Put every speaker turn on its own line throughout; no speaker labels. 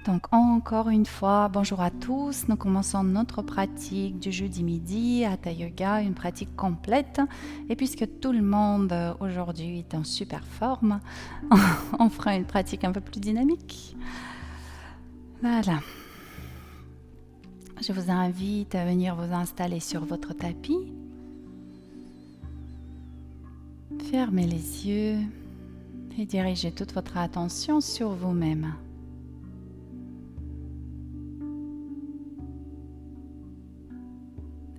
Donc encore une fois, bonjour à tous. Nous commençons notre pratique du jeudi midi Hatha Yoga, une pratique complète. Et puisque tout le monde aujourd'hui est en super forme, on fera une pratique un peu plus dynamique. Voilà. Je vous invite à venir vous installer sur votre tapis. Fermez les yeux et dirigez toute votre attention sur vous-même.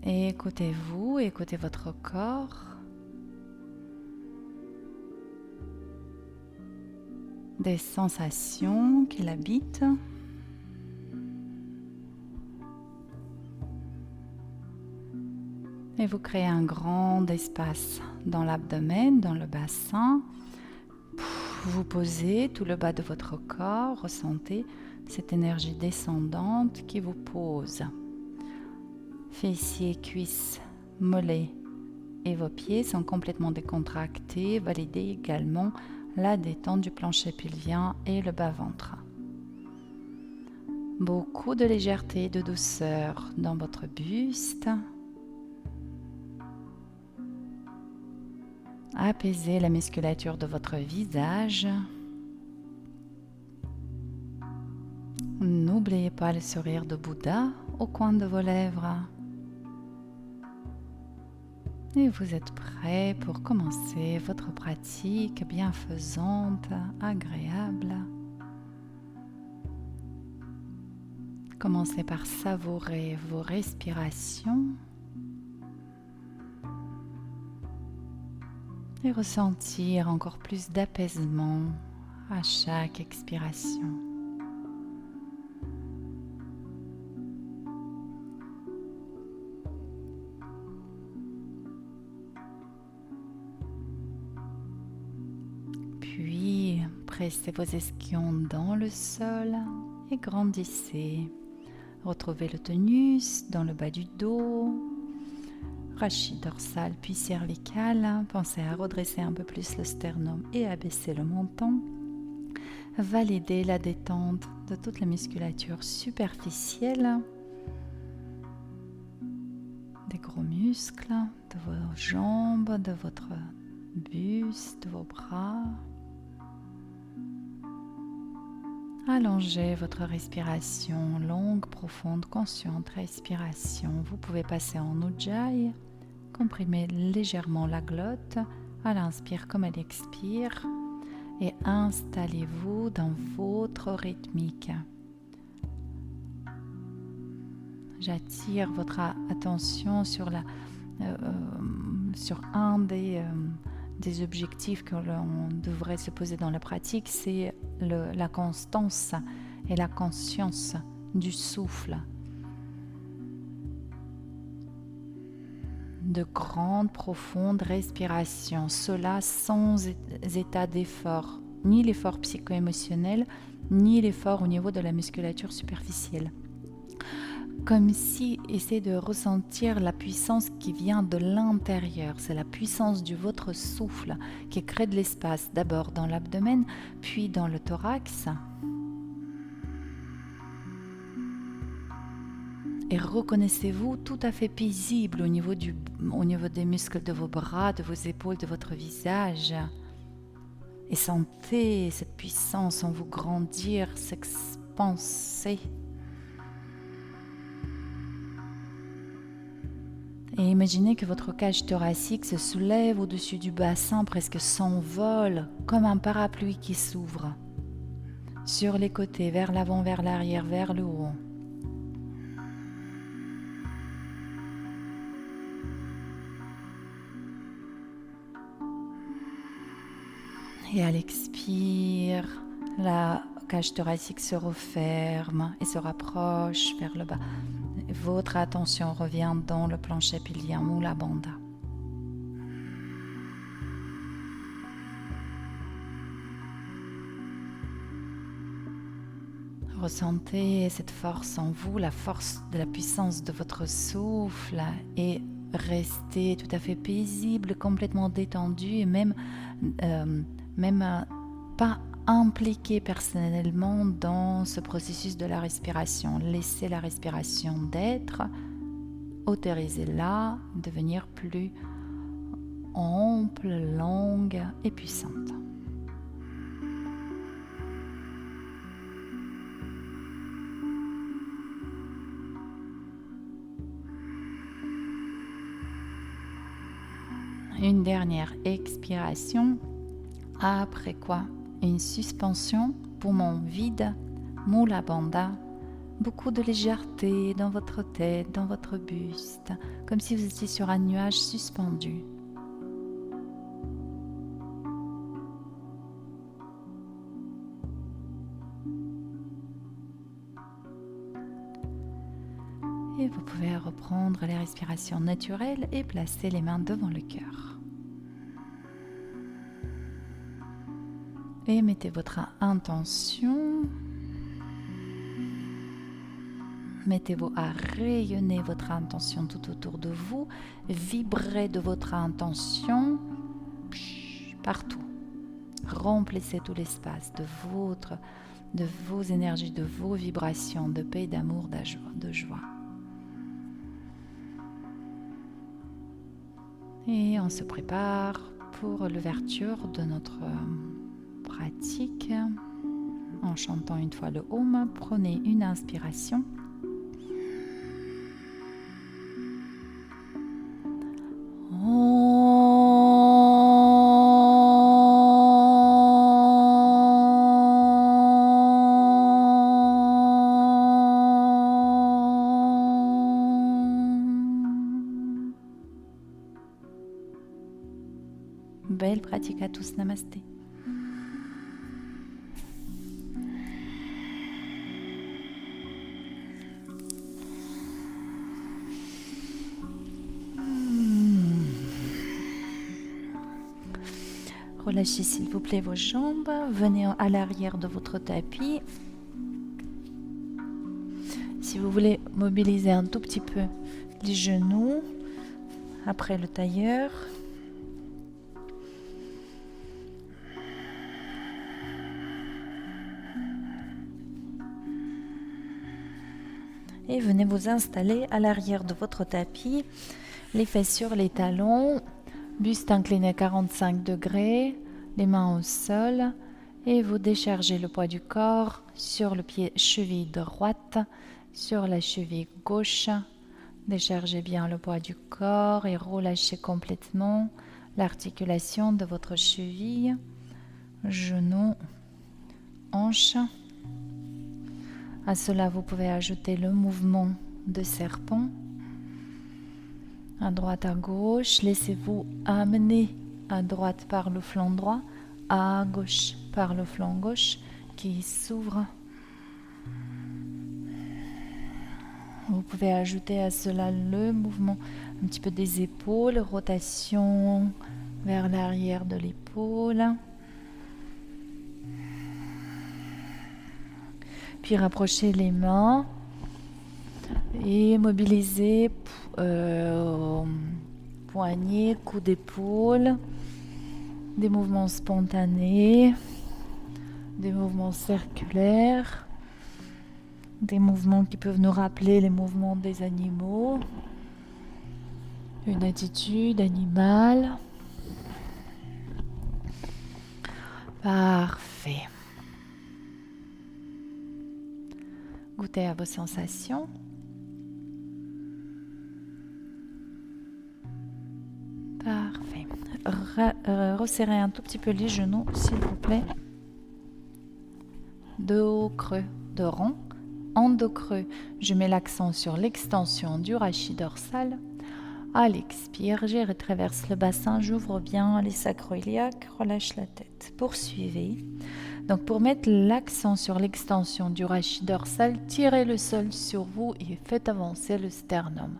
Et écoutez-vous, écoutez votre corps. Des sensations qui l'habitent. Et vous créez un grand espace dans l'abdomen, dans le bassin. Vous posez tout le bas de votre corps, ressentez cette énergie descendante qui vous pose. Fessiers, cuisses, mollets et vos pieds sont complètement décontractés. Validez également la détente du plancher pelvien et le bas-ventre. Beaucoup de légèreté et de douceur dans votre buste. Apaisez la musculature de votre visage. N'oubliez pas le sourire de Bouddha au coin de vos lèvres. Et vous êtes prêt pour commencer votre pratique bienfaisante, agréable. Commencez par savourer vos respirations et ressentir encore plus d'apaisement à chaque expiration. Puis, pressez vos ischions dans le sol et grandissez. Retrouvez le tonus dans le bas du dos, rachis dorsal puis cervical. Pensez à redresser un peu plus le sternum et à baisser le menton. Validez la détente de toute la musculature superficielle, des gros muscles, de vos jambes, de votre buste, de vos bras. Allongez votre respiration, longue, profonde, consciente respiration. Vous pouvez passer en Ujjayi, comprimez légèrement la glotte à l'inspire comme à l'expire et installez-vous dans votre rythmique. J'attire votre attention sur un des objectifs que l'on devrait se poser dans la pratique, c'est la constance et la conscience du souffle. De grandes, profondes respirations, cela sans état d'effort, ni l'effort psycho-émotionnel, ni l'effort au niveau de la musculature superficielle. Comme si essayez de ressentir la puissance qui vient de l'intérieur. C'est la puissance de votre souffle qui crée de l'espace, d'abord dans l'abdomen, puis dans le thorax. Et reconnaissez-vous tout à fait paisible au niveau des muscles de vos bras, de vos épaules, de votre visage. Et sentez cette puissance en vous grandir, s'expanser. Et imaginez que votre cage thoracique se soulève au-dessus du bassin, presque s'envole, comme un parapluie qui s'ouvre. Sur les côtés, vers l'avant, vers l'arrière, vers le haut. Et à l'expire, la cage thoracique se referme et se rapproche vers le bas. Votre attention revient dans le plancher pelvien ou la bandha. Ressentez cette force en vous, la force de la puissance de votre souffle et restez tout à fait paisible, complètement détendu et même pas impliquer personnellement dans ce processus de la respiration. Laissez la respiration d'être, autorisez-la à devenir plus ample, longue et puissante. Une dernière expiration, après quoi une suspension, poumon vide, Mula Bandha, beaucoup de légèreté dans votre tête, dans votre buste, comme si vous étiez sur un nuage suspendu. Et vous pouvez reprendre les respirations naturelles et placer les mains devant le cœur. Et mettez votre intention. Mettez-vous à rayonner votre intention tout autour de vous. Vibrez de votre intention partout. Remplissez tout l'espace de vos énergies, de vos vibrations, de paix, d'amour, de joie. Et on se prépare pour l'ouverture de notre pratique en chantant une fois le Om. Prenez une inspiration. Belle pratique à tous, namasté. Relâchez s'il vous plaît vos jambes, venez à l'arrière de votre tapis. Si vous voulez mobiliser un tout petit peu les genoux après le tailleur. Et venez vous installer à l'arrière de votre tapis, les fesses sur les talons, buste incliné à 45 degrés, les mains au sol et vous déchargez le poids du corps sur le pied cheville droite, sur la cheville gauche. Déchargez bien le poids du corps et relâchez complètement l'articulation de votre cheville, genou, hanche. À cela, vous pouvez ajouter le mouvement de serpent. À droite, à gauche, laissez-vous amener à droite par le flanc droit, à gauche par le flanc gauche qui s'ouvre. Vous pouvez ajouter à cela le mouvement un petit peu des épaules, rotation vers l'arrière de l'épaule. Puis rapprochez les mains et mobilisez poignets, coups d'épaule, des mouvements spontanés, des mouvements circulaires, des mouvements qui peuvent nous rappeler les mouvements des animaux, une attitude animale. Parfait. Goûtez à vos sensations. Parfait. Resserrez un tout petit peu les genoux, s'il vous plaît. Dos creux, dos rond. En dos creux, je mets l'accent sur l'extension du rachis dorsal. À l'expire, je retraverse le bassin, j'ouvre bien les sacro-iliaques, relâche la tête. Poursuivez. Donc pour mettre l'accent sur l'extension du rachis dorsal, tirez le sol sur vous et faites avancer le sternum.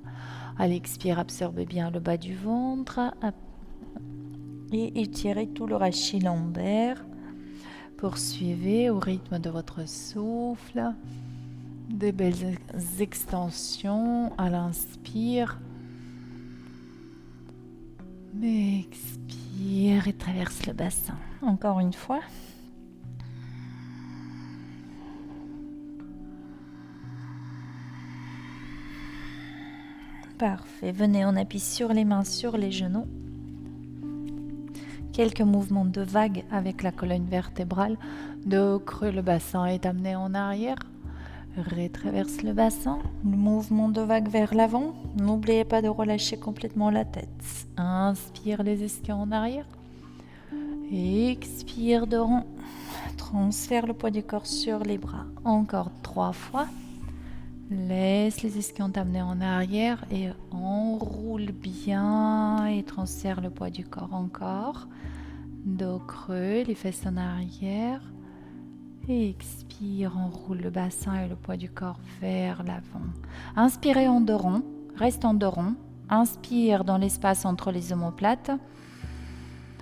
À l'expire, absorbez bien le bas du ventre et étirez tout le rachis lombaire. Poursuivez au rythme de votre souffle. Des belles extensions à l'inspire. Expire et traverse le bassin. Encore une fois. Parfait. Venez, on appuie sur les mains, sur les genoux. Quelques mouvements de vague avec la colonne vertébrale. Dos creux, le bassin est amené en arrière. Rétraverse le bassin. Le mouvement de vague vers l'avant. N'oubliez pas de relâcher complètement la tête. Inspire les ischions en arrière. Expire de rond. Transfère le poids du corps sur les bras. Encore 3 fois. Laisse les ischions t'amener en arrière et enroule bien et transfère le poids du corps encore. Dos creux, les fesses en arrière. Et expire, enroule le bassin et le poids du corps vers l'avant. Inspirez en dos rond, reste en dos rond. Inspire dans l'espace entre les omoplates.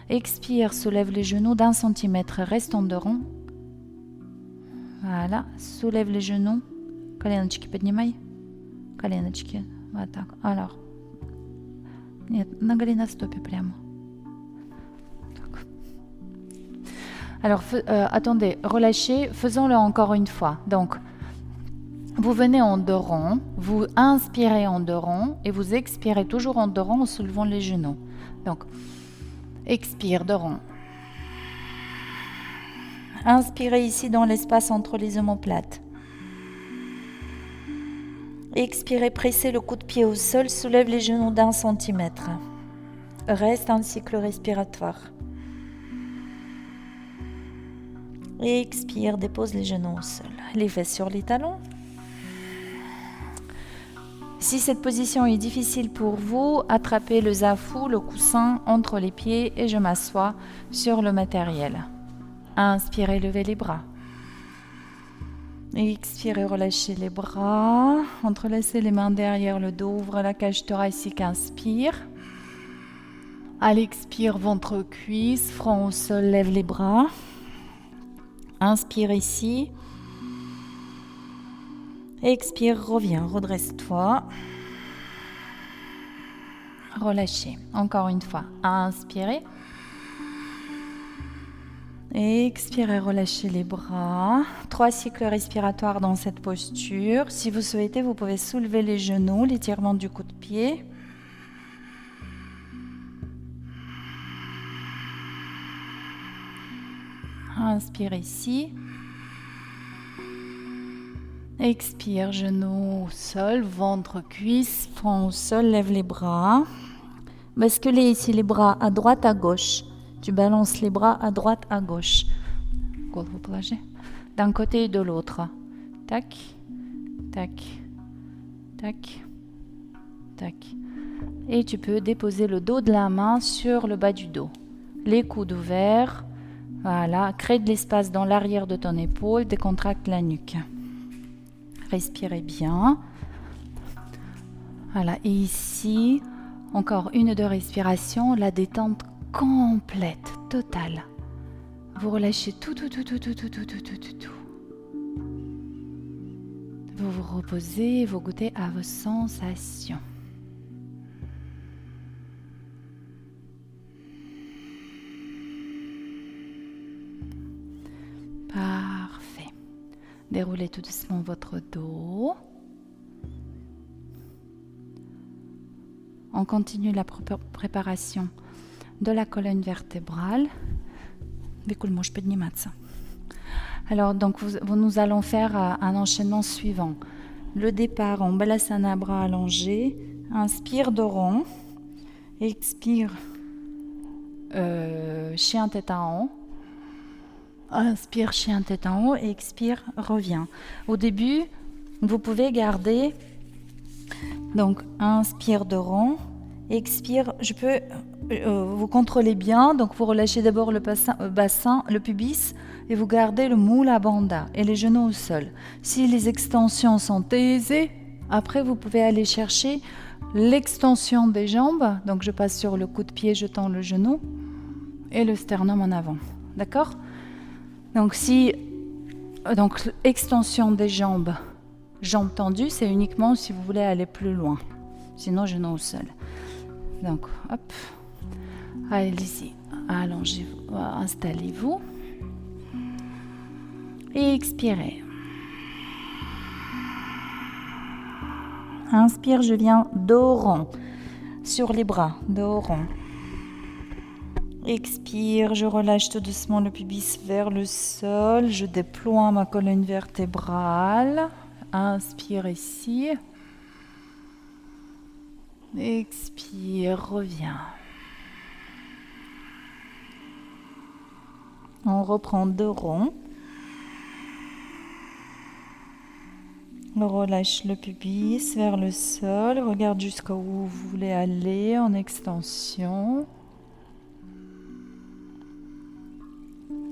Expire, soulève les genoux d'1 centimètre, reste en dos rond. Voilà, soulève les genoux. Коленочки поднимай. Коленочки. Вот так. Alors. Нет, на голеностопе прямо. Так. Alors, attendez, relâchez. Faisons-le encore une fois. Donc, vous venez en dos rond. Vous inspirez en dos rond. Et vous expirez toujours en dos rond en soulevant les genoux. Donc, expire, dos rond. Inspirez ici dans l'espace entre les omoplates. Expirez, pressez le coup de pied au sol, soulève les genoux d'1 centimètre. Reste un cycle respiratoire. Expire, dépose les genoux au sol. Les fesses sur les talons. Si cette position est difficile pour vous, attrapez le zafou, le coussin entre les pieds et je m'assois sur le matériel. Inspirez, levez les bras. Expirez, relâchez les bras. Entrelacez les mains derrière le dos. Ouvre la cage thoracique. Inspire. À l'expire, ventre, cuisse. Front au sol, lève les bras. Inspire ici. Expire, reviens, redresse-toi. Relâchez. Encore une fois. Inspirez. Expirez, relâchez les bras. 3 cycles respiratoires dans cette posture. Si vous souhaitez, vous pouvez soulever les genoux, l'étirement du coup de pied. Inspire ici. Expire, genoux au sol, ventre, cuisse, front au sol, lève les bras. Basculez ici les bras à droite, à gauche. Tu balances les bras à droite, à gauche. D'un côté et de l'autre. Tac, tac, tac, tac. Et tu peux déposer le dos de la main sur le bas du dos. Les coudes ouverts. Voilà, crée de l'espace dans l'arrière de ton épaule, décontracte la nuque. Respirez bien. Voilà, et ici, encore 1 ou 2 respirations, la détente complète, totale. Vous relâchez tout. Vous vous reposez, vous goûtez à vos sensations. Parfait. Déroulez tout doucement votre dos. On continue la préparation de la colonne vertébrale. Alors, donc, nous allons faire un enchaînement suivant. Le départ en balasana, bras allongés. Inspire, dos rond. Expire, chien tête en haut. Inspire, chien tête en haut. Et expire, reviens. Au début, vous pouvez garder. Donc, inspire, dos rond. Expire, vous contrôlez bien, donc vous relâchez d'abord le bassin, le pubis, et vous gardez le moula bandha et les genoux au sol. Si les extensions sont aisées, après vous pouvez aller chercher l'extension des jambes, donc je passe sur le coup de pied, je tends le genou, et le sternum en avant, d'accord ? Donc extension des jambes tendues, c'est uniquement si vous voulez aller plus loin, sinon genou au sol. Donc, hop, allez-y, allongez-vous, installez-vous et expirez. Inspire, je viens dos rond. Sur les bras, dos rond. Expire, je relâche tout doucement le pubis vers le sol. Je déploie ma colonne vertébrale. Inspire ici. Expire, reviens. On reprend dos rond. On relâche le pubis vers le sol. Regarde jusqu'où vous voulez aller en extension.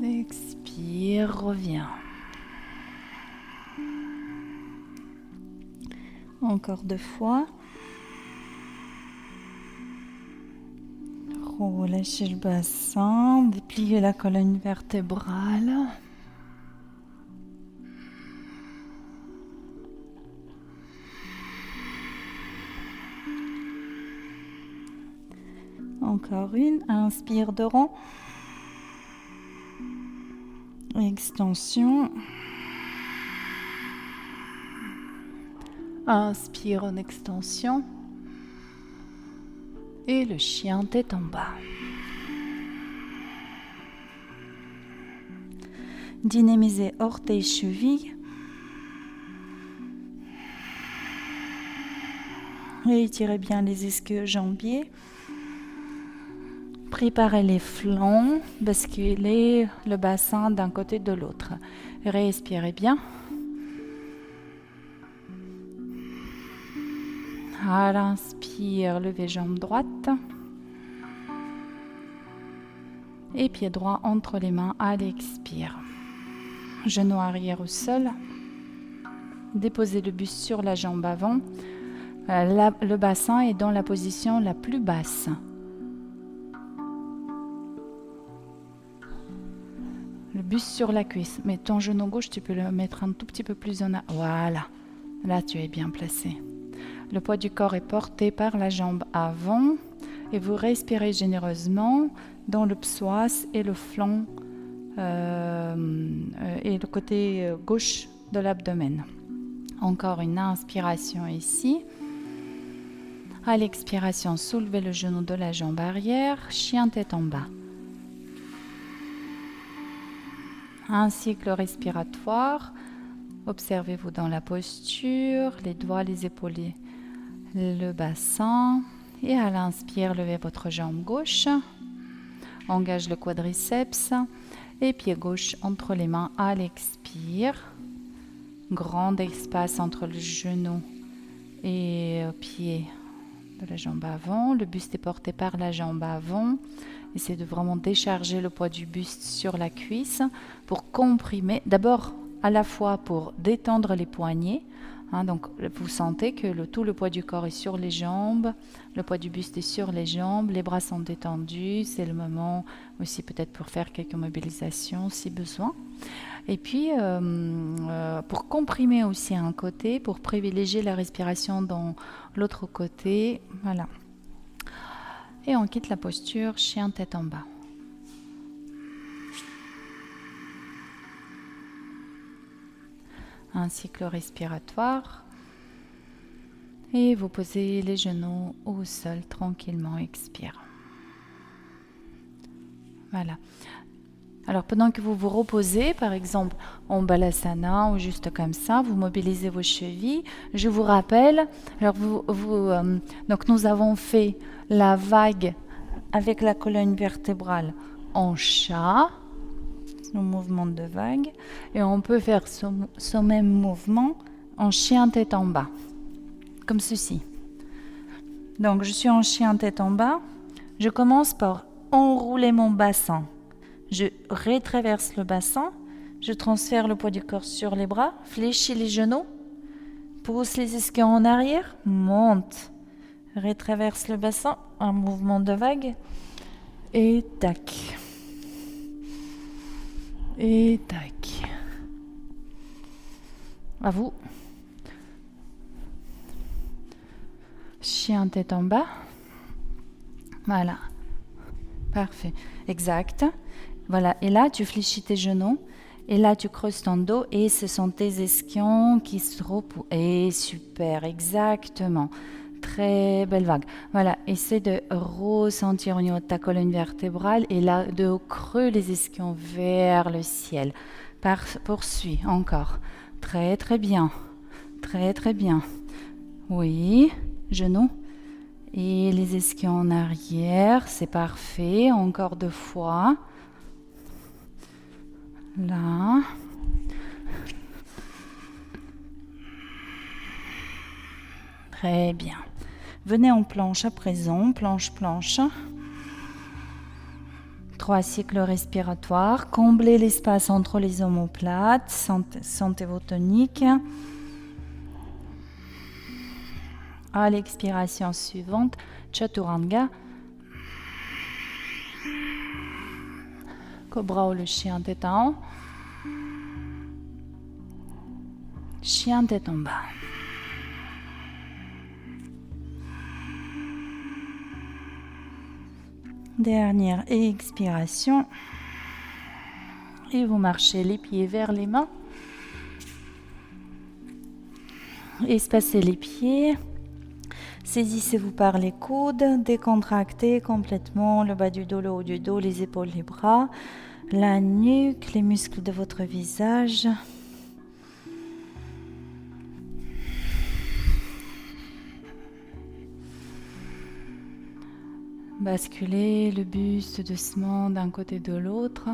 Expire, reviens. Encore 2 fois. Relâchez le bassin, dépliez la colonne vertébrale. Encore une, inspire de rond. Extension. Inspire en extension. Et le chien tête en bas. Dynamisez orteils, chevilles. Et étirez bien les ischio-jambiers. Préparez les flancs, basculez le bassin d'un côté de l'autre. Respirez bien. À l'inspire, levez jambe droite. Et pied droit entre les mains à l'expire. Genou arrière au sol. Déposez le buste sur la jambe avant. Le bassin est dans la position la plus basse. Le buste sur la cuisse. Mais ton genou gauche, tu peux le mettre un tout petit peu plus en avant. Voilà. Là, tu es bien placé. Le poids du corps est porté par la jambe avant. Et vous respirez généreusement dans le psoas et le flanc et le côté gauche de l'abdomen. Encore une inspiration ici. À l'expiration, soulevez le genou de la jambe arrière, chien tête en bas. Un cycle respiratoire. Observez-vous dans la posture, les doigts, les épaules, le bassin. Et à l'inspire, levez votre jambe gauche. Engage le quadriceps et pied gauche entre les mains à l'expire. Grand espace entre le genou et le pied de la jambe avant. Le buste est porté par la jambe avant. Essayez de vraiment décharger le poids du buste sur la cuisse pour comprimer. D'abord, à la fois pour détendre les poignets. Donc, vous sentez que tout le poids du corps est sur les jambes, le poids du buste est sur les jambes, les bras sont détendus. C'est le moment aussi peut-être pour faire quelques mobilisations si besoin. Et puis, pour comprimer aussi un côté, pour privilégier la respiration dans l'autre côté. Voilà. Et on quitte la posture, chien tête en bas. Un cycle respiratoire. Et vous posez les genoux au sol tranquillement, expire. Voilà. Alors pendant que vous vous reposez, par exemple en balasana ou juste comme ça, vous mobilisez vos chevilles. Je vous rappelle, alors donc nous avons fait la vague avec la colonne vertébrale en chat, le mouvement de vague, et on peut faire ce même mouvement en chien tête en bas, comme ceci. Donc je suis en chien tête en bas, je commence par enrouler mon bassin. Je retraverse le bassin, je transfère le poids du corps sur les bras, fléchis les genoux, pousse les ischios en arrière, monte, retraverse le bassin, un mouvement de vague, et tac. Et tac. À vous. Chien tête en bas. Voilà. Parfait. Exact. Voilà. Et là, tu fléchis tes genoux Et là, tu creuses ton dos et ce sont tes ischions qui se repoussent. Et super, exactement. Très belle vague. Voilà, essaie de ressentir au niveau de ta colonne vertébrale et là, de creux les ischions vers le ciel. Poursuis encore. Très, très bien. Très, très bien. Oui, genoux. Et les ischions en arrière, c'est parfait. Encore 2 fois. Là. Très bien. Venez en planche à présent, planche. 3 cycles respiratoires. Comblez l'espace entre les omoplates. Sentez vos toniques. À l'expiration suivante, Chaturanga. Cobra ou le chien tête en haut. Chien tête en bas. Dernière expiration. Et vous marchez les pieds vers les mains. Espacez les pieds. Saisissez-vous par les coudes. Décontractez complètement le bas du dos, le haut du dos, les épaules, les bras, la nuque, les muscles de votre visage. Basculez le buste doucement d'un côté de l'autre.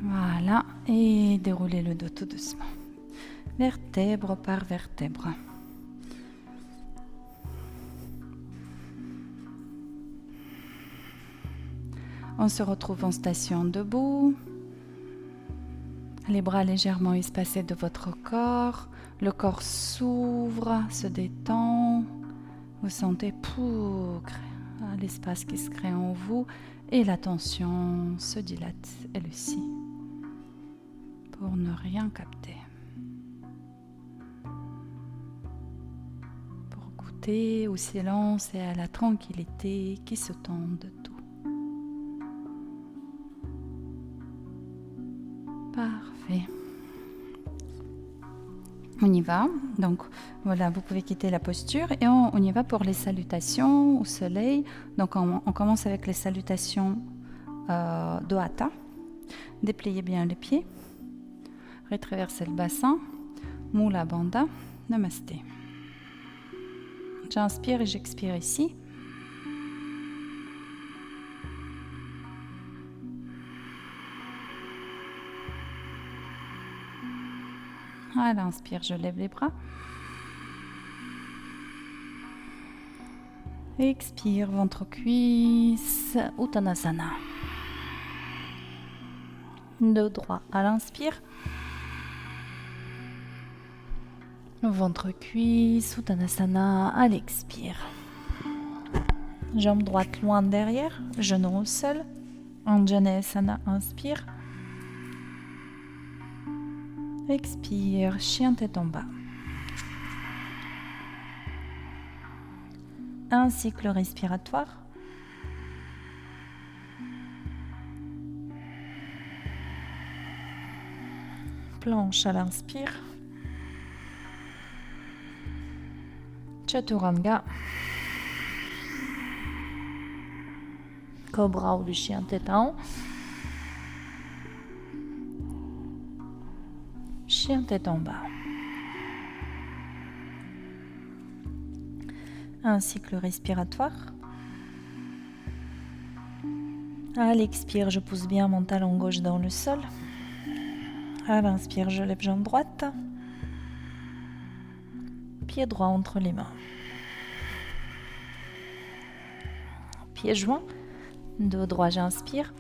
Voilà, et déroulez le dos tout doucement. Vertèbre par vertèbre. On se retrouve en station debout. Les bras légèrement espacés de votre corps. Le corps s'ouvre, se détend. Vous sentez l'espace qui se crée en vous et la tension se dilate elle aussi pour ne rien capter. Pour goûter au silence et à la tranquillité qui se tend de tout. Parfait. On y va. Donc voilà, vous pouvez quitter la posture et on y va pour les salutations au soleil. Donc on commence avec les salutations de Hatha. Dépliez bien les pieds. Rétraversez le bassin. Mula Bandha. Namasté. J'inspire et j'expire ici. À l'inspire, je lève les bras. Expire, ventre-cuisse, Uttanasana. Dos droit à l'inspire. Ventre-cuisse, Uttanasana à l'expire. Jambe droite loin derrière, genou au sol. Anjaneyasana, inspire. Expire, chien tête en bas. Un cycle respiratoire. Planche à l'inspire. Chaturanga. Cobra ou le chien tête en haut. Chien tête en bas. Un cycle respiratoire. À l'expire, je pousse bien mon talon gauche dans le sol. À l'inspire, je lève jambe droite. Pied droit entre les mains. Pied joint. Dos droit, j'inspire.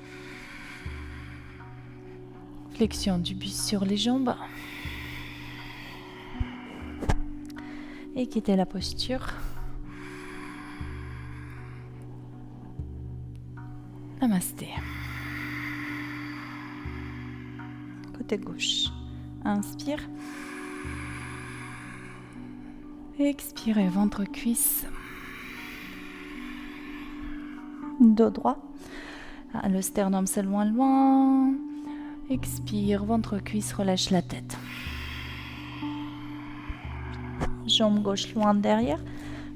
Flexion du buste sur les jambes. Et quittez la posture. Namasté. Côté gauche. Inspire. Expirez, ventre, cuisse. Dos droit. Le sternum s'éloigne loin. Expire, ventre, cuisse, relâche la tête. Jambe gauche loin derrière.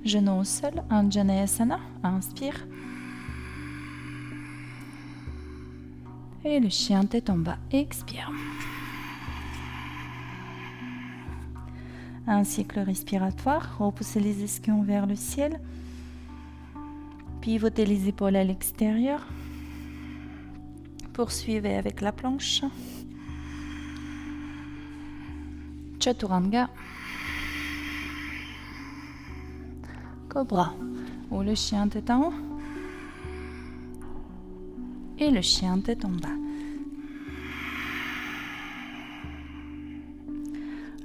Genou au sol. Anjaneyasana. Inspire. Et le chien tête en bas. Expire. Un cycle respiratoire. Repoussez les ischions vers le ciel. Pivotez les épaules à l'extérieur. Poursuivez avec la planche. Chaturanga. Cobra. Ou le chien tête en haut. Et le chien tête en bas.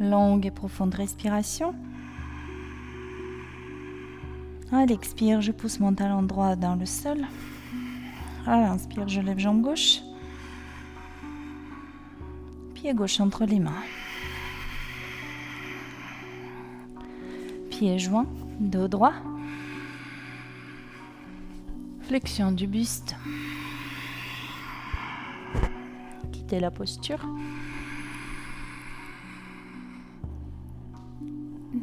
Longue et profonde respiration. À l'expire, je pousse mon talon droit dans le sol. À l'inspire, je lève jambe gauche. Pied gauche entre les mains. Pieds joints, dos droit. Flexion du buste. Quittez la posture.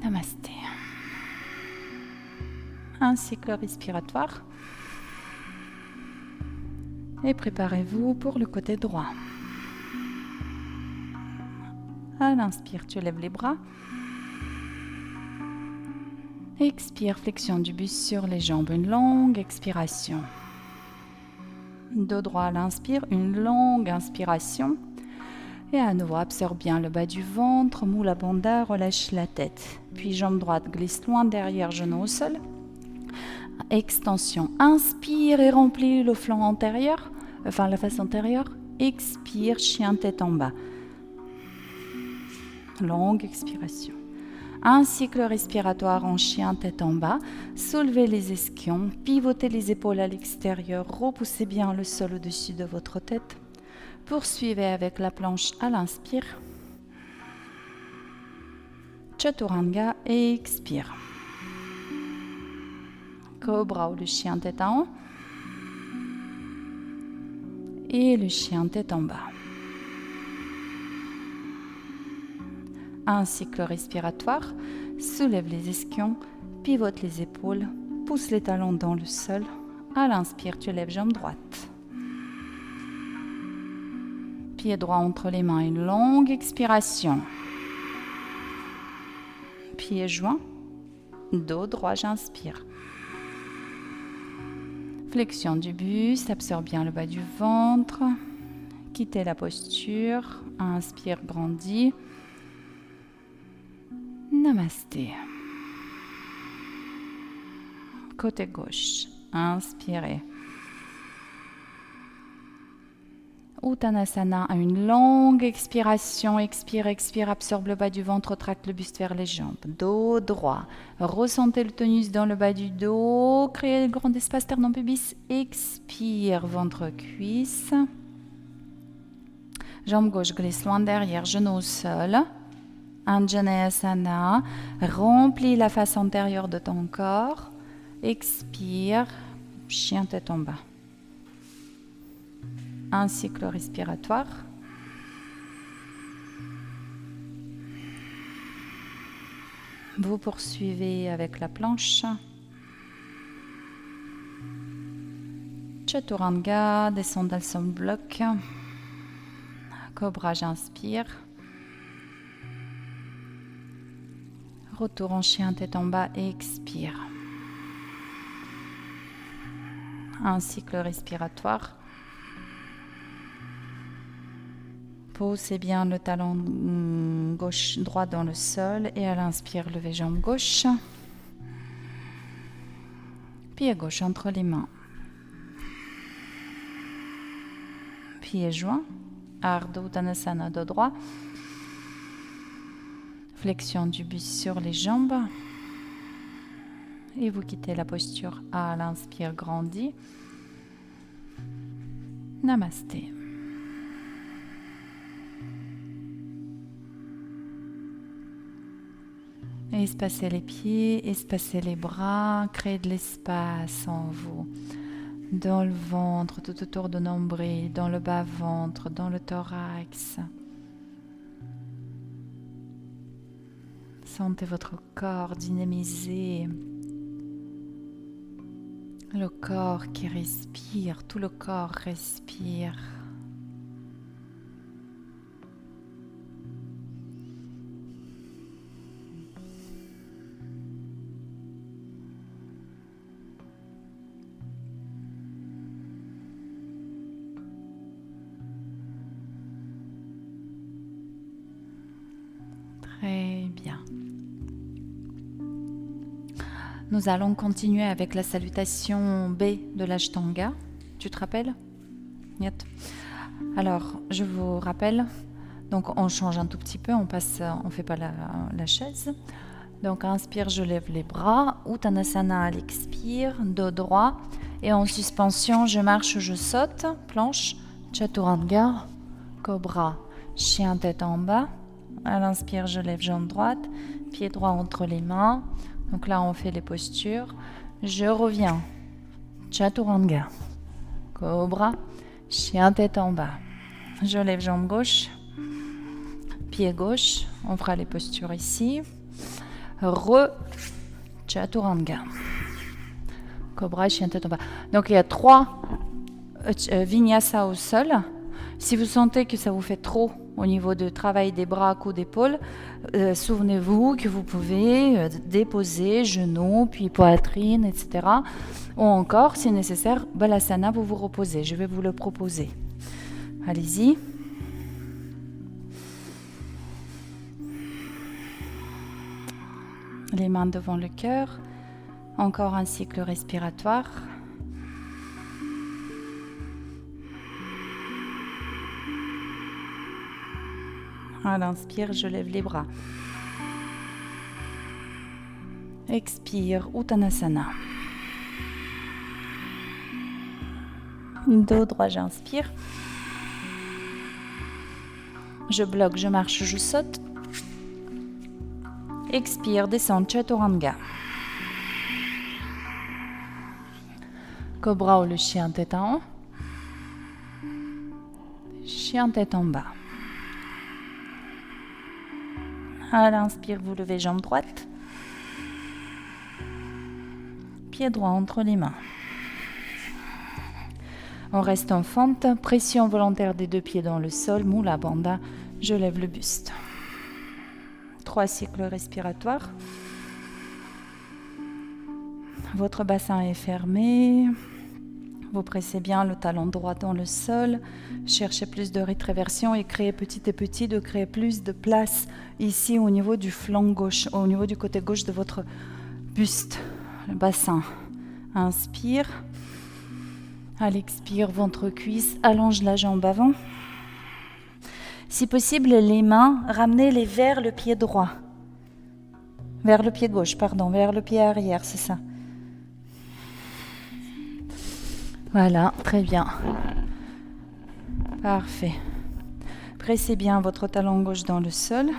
Namasté. Un cycle respiratoire. Et préparez-vous pour le côté droit. À l'inspire, tu lèves les bras. Expire, flexion du buste sur les jambes, une longue expiration. Dos droit à l'inspire, une longue inspiration. Et à nouveau, absorbe bien le bas du ventre, Mula Bandha, relâche la tête. Puis jambe droite glisse loin derrière, genou au sol. Extension, inspire et remplis le flanc antérieur, la face antérieure. Expire, chien tête en bas. Longue expiration. Un cycle respiratoire en chien tête en bas. Soulevez les ischions, pivotez les épaules à l'extérieur, repoussez bien le sol au-dessus de votre tête. Poursuivez avec la planche à l'inspire. Chaturanga et expire. Cobra ou le chien tête en haut. Et le chien tête en bas. Un cycle respiratoire. Soulève les ischions, pivote les épaules, pousse les talons dans le sol. À l'inspire, tu lèves jambe droite. Pied droit entre les mains, une longue expiration. Pieds joints, dos droit, j'inspire. Flexion du buste, absorbe bien le bas du ventre. Quittez la posture, inspire, grandis. Namasté. Côté gauche, inspirez. Uttanasana, une longue expiration. Expire, expire, absorbe le bas du ventre, tracte le buste vers les jambes. Dos droit. Ressentez le tonus dans le bas du dos. Créez le grand espace sternum pubis. Expire, ventre, cuisse. Jambe gauche glisse loin derrière, genou au sol. Anjaneyasana. Remplis la face antérieure de ton corps. Expire, chien tête en bas. Un cycle respiratoire. Vous poursuivez avec la planche. Chaturanga, descendez son bloc. Cobra, j'inspire. Retour en chien tête en bas et expire. Un cycle respiratoire. Posez bien le talon gauche droit dans le sol et à l'inspire, levez jambe gauche. Pied gauche entre les mains. Pieds joints. Ardha Uttanasana, dos droit. Flexion du buste sur les jambes. Et vous quittez la posture à l'inspire, grandis. Namasté. Espacez les pieds, espacez les bras, créez de l'espace en vous. Dans le ventre, tout autour du nombril, dans le bas-ventre, dans le thorax. Sentez votre corps dynamisé. Le corps qui respire, tout le corps respire. Très bien. Nous allons continuer avec la salutation B de l'Ashtanga. Tu te rappelles? Niet. Alors, je vous rappelle, donc on change un tout petit peu, on fait pas la chaise. Donc inspire, je lève les bras, Uttanasana à l'expire, dos droit, et en suspension, je marche, je saute, planche, Chaturanga, Cobra, chien tête en bas. À l'inspire, je lève jambe droite, pied droit entre les mains. Donc là, on fait les postures. Je reviens. Chaturanga. Cobra. Chien tête en bas. Je lève jambe gauche. Pied gauche. On fera les postures ici. Chaturanga. Cobra, chien tête en bas. Donc il y a 3 vinyasa au sol. Si vous sentez que ça vous fait trop au niveau du travail des bras, coudes, épaules, souvenez-vous que vous pouvez déposer genoux, puis poitrine, etc. Ou encore, si nécessaire, Balasana, vous vous reposez. Je vais vous le proposer. Allez-y. Les mains devant le cœur. Encore un cycle respiratoire. À l'inspire, je lève les bras. Expire, Uttanasana. Dos droit, j'inspire. Je bloque, je marche, je saute. Expire, descend, Chaturanga. Cobra ou le chien tête en haut. Chien tête en bas. À l'inspire, vous levez jambe droite. Pied droit entre les mains. On reste en fente. Pression volontaire des 2 pieds dans le sol. Mula Bandha. Je lève le buste. 3 cycles respiratoires. Votre bassin est fermé. Vous pressez bien le talon droit dans le sol. Cherchez plus de rétréversion et créez petit à petit de créer plus de place ici au niveau du flanc gauche, au niveau du côté gauche de votre buste, le bassin. Inspire. À l'expire, ventre cuisse, allonge la jambe avant. Si possible, les mains, ramenez-les vers le pied droit. Vers le pied gauche, pardon, vers le pied arrière, c'est ça. Voilà, très bien. Parfait. Pressez bien votre talon gauche dans le sol.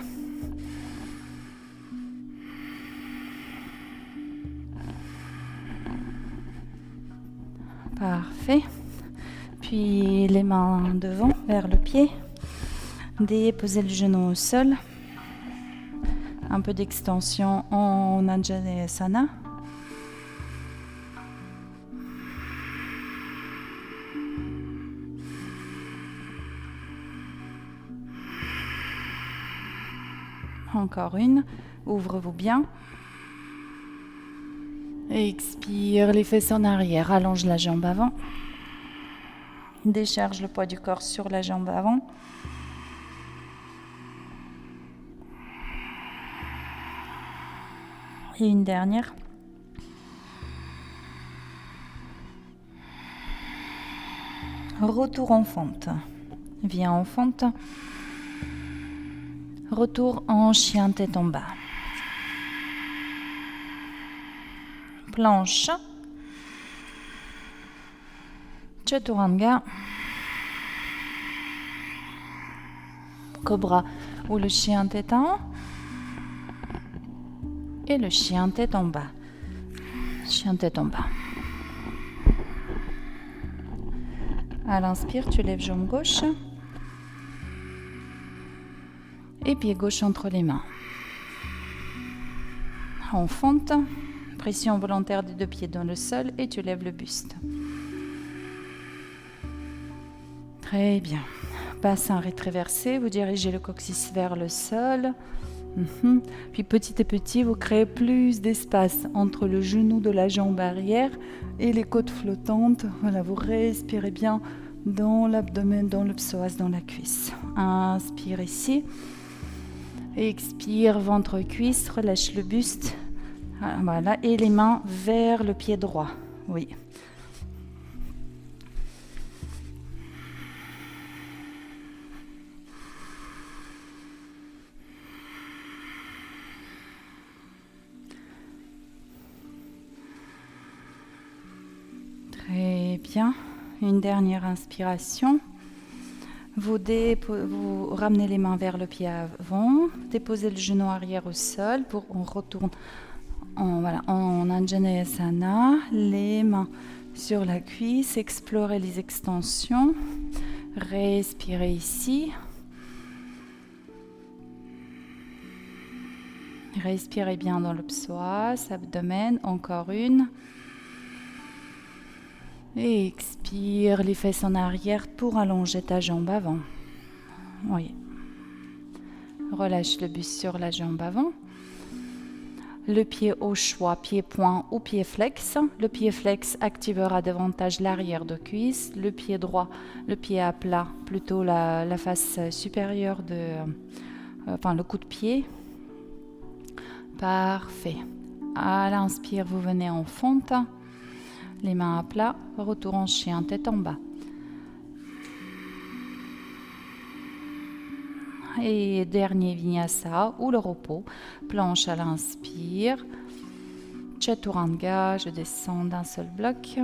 Parfait. Puis les mains devant, vers le pied. Déposez le genou au sol. Un peu d'extension en Anjaneyasana. Encore une. Ouvrez-vous bien. Expire, les fesses en arrière. Allonge la jambe avant. Décharge le poids du corps sur la jambe avant. Et une dernière. Retour en fente. Viens en fente. Retour en chien tête en bas. Planche. Chaturanga. Cobra ou le chien tête en haut. Et le chien tête en bas. Chien tête en bas. À l'inspire, tu lèves jambe gauche. Et pied gauche entre les mains. On fonte. Pression volontaire des deux pieds dans le sol et tu lèves le buste. Très bien. Bassin rétroversé, vous dirigez le coccyx vers le sol. Puis petit à petit, vous créez plus d'espace entre le genou de la jambe arrière et les côtes flottantes. Voilà, vous respirez bien dans l'abdomen, dans le psoas, dans la cuisse. Inspire ici. Expire, ventre, cuisse, relâche le buste. Voilà, et les mains vers le pied droit. Oui. Très bien. Une dernière inspiration. Vous ramenez les mains vers le pied avant. Déposez le genou arrière au sol. On retourne en Anjaneyasana. Les mains sur la cuisse. Explorez les extensions. Respirez ici. Respirez bien dans le psoas, abdomen. Encore une. Et expire les fesses en arrière pour allonger ta jambe avant. Oui. Relâche le buste sur la jambe avant. Le pied au choix, pied-point ou pied flex. Le pied flex activera davantage l'arrière de cuisse. Le pied droit, le pied à plat, plutôt la face supérieure le coup de pied. Parfait. À l'inspire, vous venez en fonte. Les mains à plat, retour en chien, tête en bas. Et dernier vinyasa ou le repos, planche à l'inspire. Chaturanga, je descends d'un seul bloc.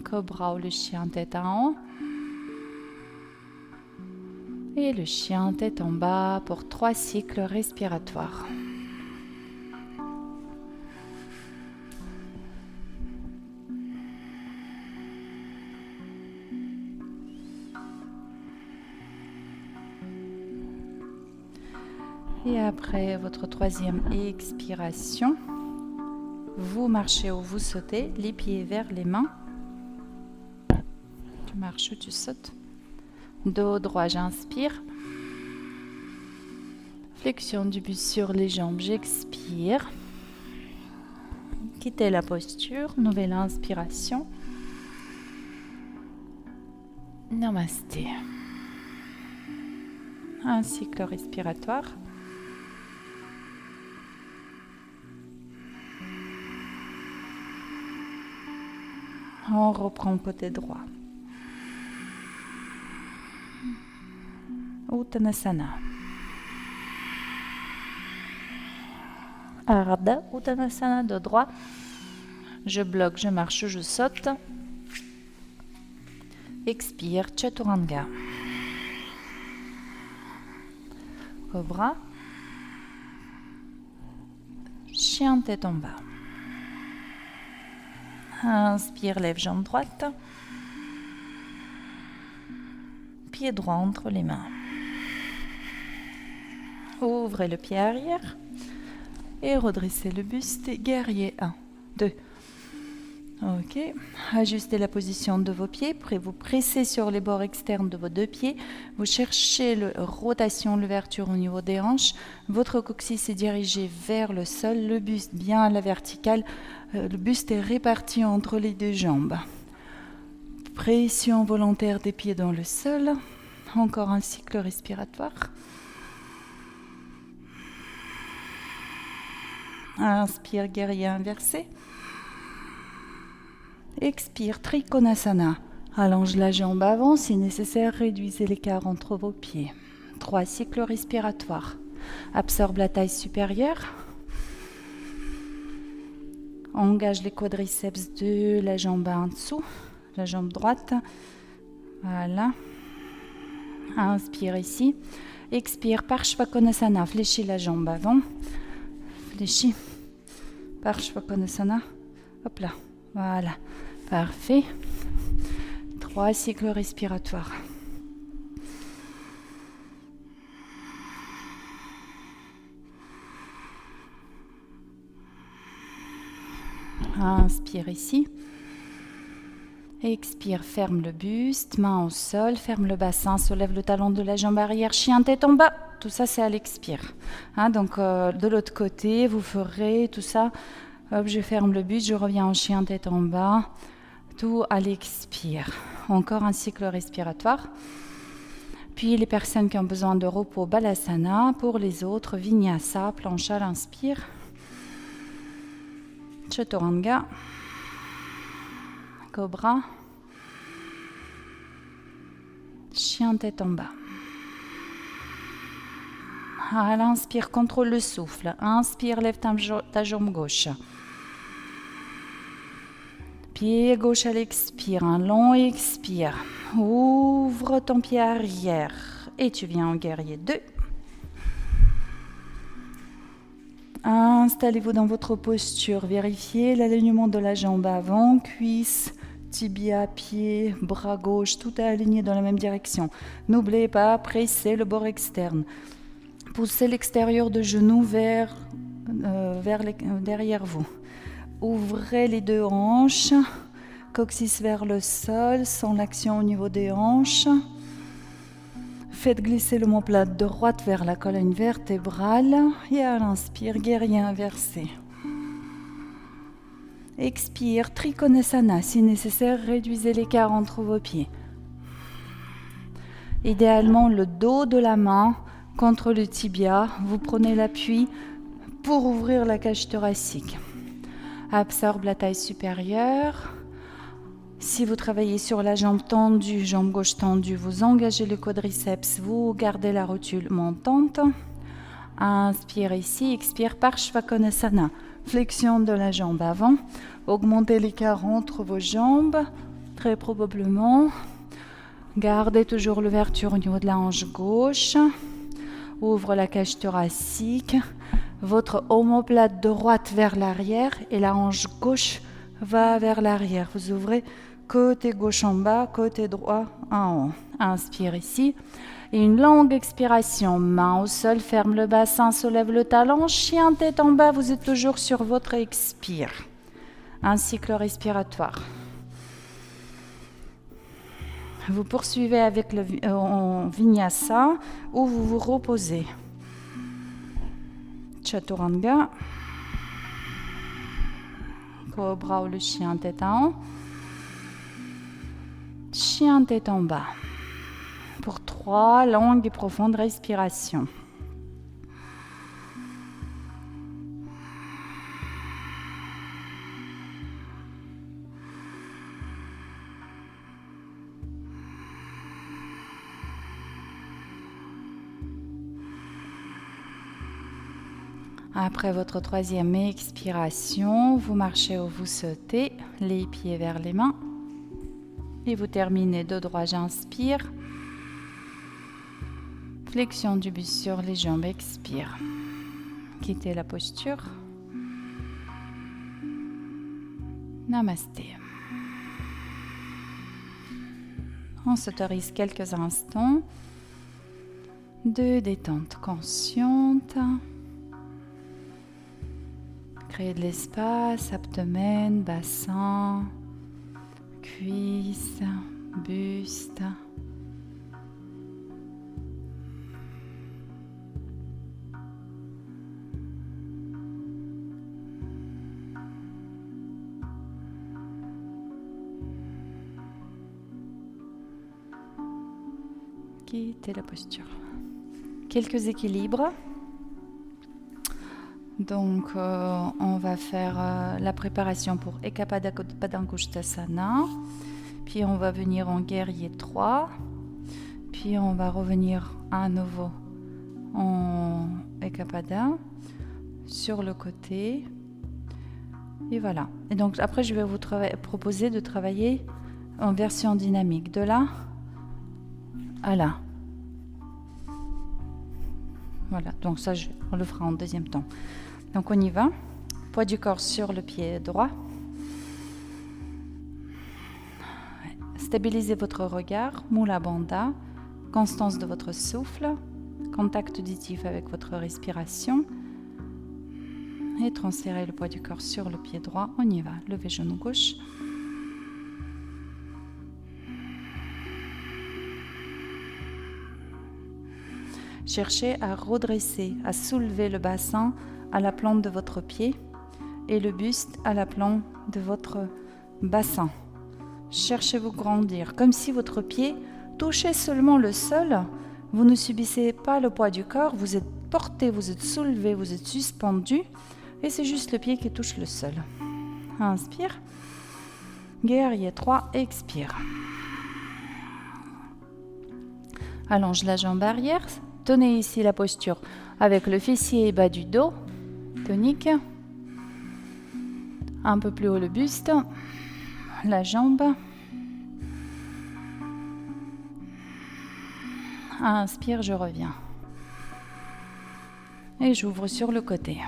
Cobra ou le chien tête en haut. Et le chien tête en bas pour 3 cycles respiratoires. Et après votre 3e expiration, vous marchez ou vous sautez, les pieds vers les mains. Tu marches ou tu sautes. Dos droit, j'inspire. Flexion du buste sur les jambes, j'expire. Quittez la posture, nouvelle inspiration. Namasté. Un cycle respiratoire. On reprend côté droit. Uttanasana. Ardha Uttanasana de droit. Je bloque, je marche, je saute. Expire, Chaturanga. Cobra. Chien tête en bas. Inspire, lève jambe droite. Pied droit entre les mains. Ouvrez le pied arrière. Et redressez le buste. Et guerrier 1, 2. Ok. Ajustez la position de vos pieds. Vous pressez sur les bords externes de vos deux pieds. Vous cherchez la rotation, l'ouverture au niveau des hanches. Votre coccyx est dirigé vers le sol. Le buste bien à la verticale. Le buste est réparti entre les deux jambes. Pression volontaire des pieds dans le sol. Encore un cycle respiratoire. Inspire, guerrier inversé. Expire, Trikonasana. Allonge la jambe avant, si nécessaire, réduisez l'écart entre vos pieds. 3 cycles respiratoires. Absorbe la taille supérieure. Engage les quadriceps de la jambe en dessous, la jambe droite. Voilà. Inspire ici. Expire, Parshvakonasana. Fléchis la jambe avant. Fléchis. Parshvakonasana. Hop là. Voilà. Parfait. 3 cycles respiratoires. Inspire ici. Expire, ferme le buste, main au sol, ferme le bassin, soulève le talon de la jambe arrière, chien tête en bas. Tout ça, c'est à l'expire. Donc, de l'autre côté, vous ferez tout ça. Hop, je ferme le buste, je reviens en chien tête en bas. Tout à l'expire. Encore un cycle respiratoire. Puis, les personnes qui ont besoin de repos, Balasana. Pour les autres, Vinyasa, planche à l'inspire. Chaturanga. Cobra. Chien tête en bas. À l'inspire, contrôle le souffle. Inspire, lève ta jambe gauche. Pied gauche à l'expire. Un long expire. Ouvre ton pied arrière. Et tu viens en guerrier 2. Installez-vous dans votre posture. Vérifiez l'alignement de la jambe avant, cuisse, tibia, pied, bras gauche, tout est aligné dans la même direction. N'oubliez pas, pressez le bord externe. Poussez l'extérieur de genou vers derrière vous. Ouvrez les 2 hanches, coccyx vers le sol, sans l'action au niveau des hanches. Faites glisser l'omoplate droite vers la colonne vertébrale et à l'inspire, guerrier inversé. Expire, Trikonasana. Si nécessaire, réduisez l'écart entre vos pieds. Idéalement, le dos de la main contre le tibia. Vous prenez l'appui pour ouvrir la cage thoracique. Absorbe la taille supérieure. Si vous travaillez sur la jambe tendue, jambe gauche tendue, vous engagez le quadriceps, vous gardez la rotule montante. Inspire ici, expire Parshvakonasana. Flexion de la jambe avant. Augmentez l'écart entre vos jambes, très probablement. Gardez toujours l'ouverture au niveau de la hanche gauche. Ouvre la cage thoracique. Votre omoplate droite vers l'arrière et la hanche gauche va vers l'arrière. Vous ouvrez côté gauche en bas, côté droit en haut. Inspire ici. Et une longue expiration. Main au sol, ferme le bassin, soulève le talon. Chien tête en bas, vous êtes toujours sur votre expire. Un cycle respiratoire. Vous poursuivez avec le Vinyasa où vous vous reposez. Chaturanga. Cobra ou le chien tête en haut. Chien tête en bas. Pour 3 longues et profondes respirations. Après votre 3e expiration, vous marchez ou vous sautez, les pieds vers les mains. Et vous terminez dos droit, j'inspire. Flexion du buste sur les jambes, expire. Quittez la posture. Namasté. On s'autorise quelques instants de détente consciente. Créez de l'espace, abdomen, bassin, cuisses, buste. Quittez la posture. Quelques équilibres. Donc, on va faire la préparation pour Ekapada Padangusthasana. Puis, on va venir en guerrier 3. Puis, on va revenir à nouveau en Ekapada sur le côté. Et voilà. Et donc, après, je vais vous proposer de travailler en version dynamique. De là à là. Voilà. Donc, ça, on le fera en deuxième temps. Donc on y va. Poids du corps sur le pied droit. Stabilisez votre regard, Mula Bandha, constance de votre souffle, contact auditif avec votre respiration. Et transférez le poids du corps sur le pied droit. On y va. Levez genou gauche. Cherchez à redresser, à soulever le bassin à la plante de votre pied et le buste à la plante de votre bassin. Cherchez à vous grandir, comme si votre pied touchait seulement le sol. Vous ne subissez pas le poids du corps, vous êtes porté, vous êtes soulevé, vous êtes suspendu et c'est juste le pied qui touche le sol. Inspire. Guerrier 3, expire. Allonge la jambe arrière. Tenez ici la posture avec le fessier et bas du dos. Tonique. Un peu plus haut le buste. La jambe. Inspire, je reviens. Et j'ouvre sur le côté.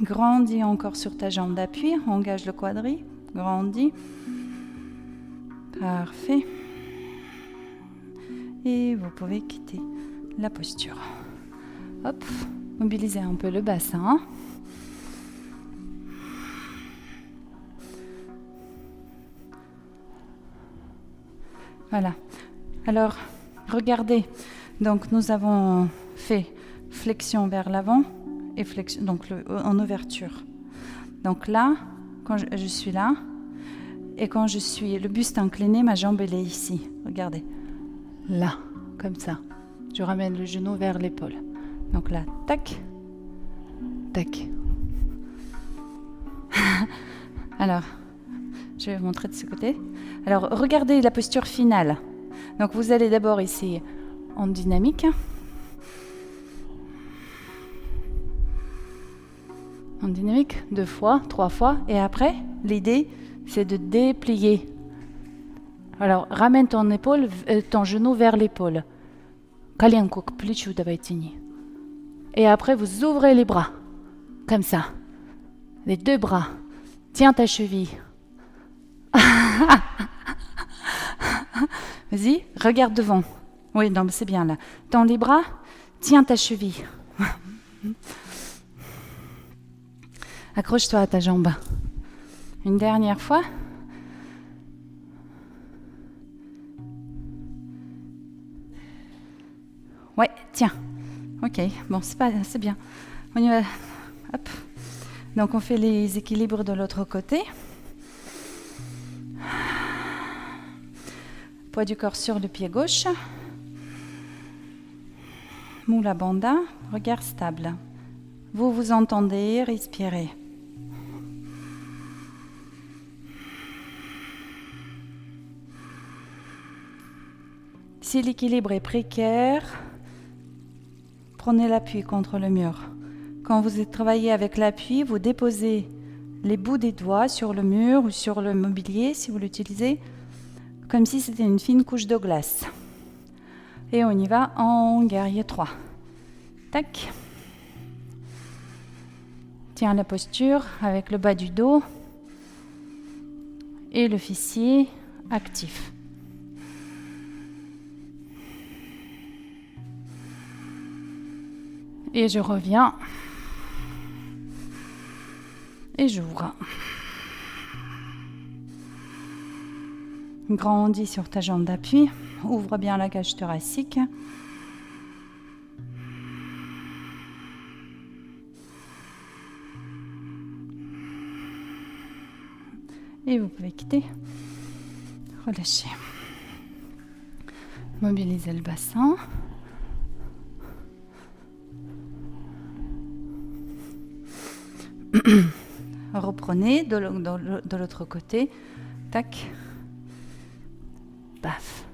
Grandis encore sur ta jambe d'appui. Engage le quadri. Grandis. Parfait. Et vous pouvez quitter la posture. Hop. Mobilisez un peu le bassin. Voilà. Alors, regardez. Donc, nous avons fait flexion vers l'avant et flexion, donc en ouverture. Donc là, quand je suis là, et quand je suis le buste incliné, ma jambe elle est ici. Regardez. Là, comme ça. Je ramène le genou vers l'épaule. Donc là, tac, tac. Alors, je vais vous montrer de ce côté. Alors, regardez la posture finale. Donc, vous allez d'abord ici en dynamique. En dynamique, 2 fois, 3 fois. Et après, l'idée, c'est de déplier. Alors, ramène ton genou vers l'épaule. Коленку к плечу давай тяни. Et après, vous ouvrez les bras. Comme ça. Les 2 bras. Tiens ta cheville. Vas-y, regarde devant. Oui, non, mais c'est bien là. Tends les bras, tiens ta cheville. Accroche-toi à ta jambe. Une dernière fois. Ouais, tiens. Ok, bon, c'est bien. On y va. Hop. Donc, on fait les équilibres de l'autre côté. Poids du corps sur le pied gauche. Mula Bandha, regard stable. Vous vous entendez, respirez. Si l'équilibre est précaire, prenez l'appui contre le mur. Quand vous travaillez avec l'appui, vous déposez les bouts des doigts sur le mur ou sur le mobilier, si vous l'utilisez, comme si c'était une fine couche de glace. Et on y va en guerrier 3. Tac. Tiens la posture avec le bas du dos et le fessier actif. Et je reviens. Et j'ouvre. Grandis sur ta jambe d'appui. Ouvre bien la cage thoracique. Et vous pouvez quitter. Relâchez. Mobilisez le bassin. Reprenez de l'autre côté. Tac. Paf.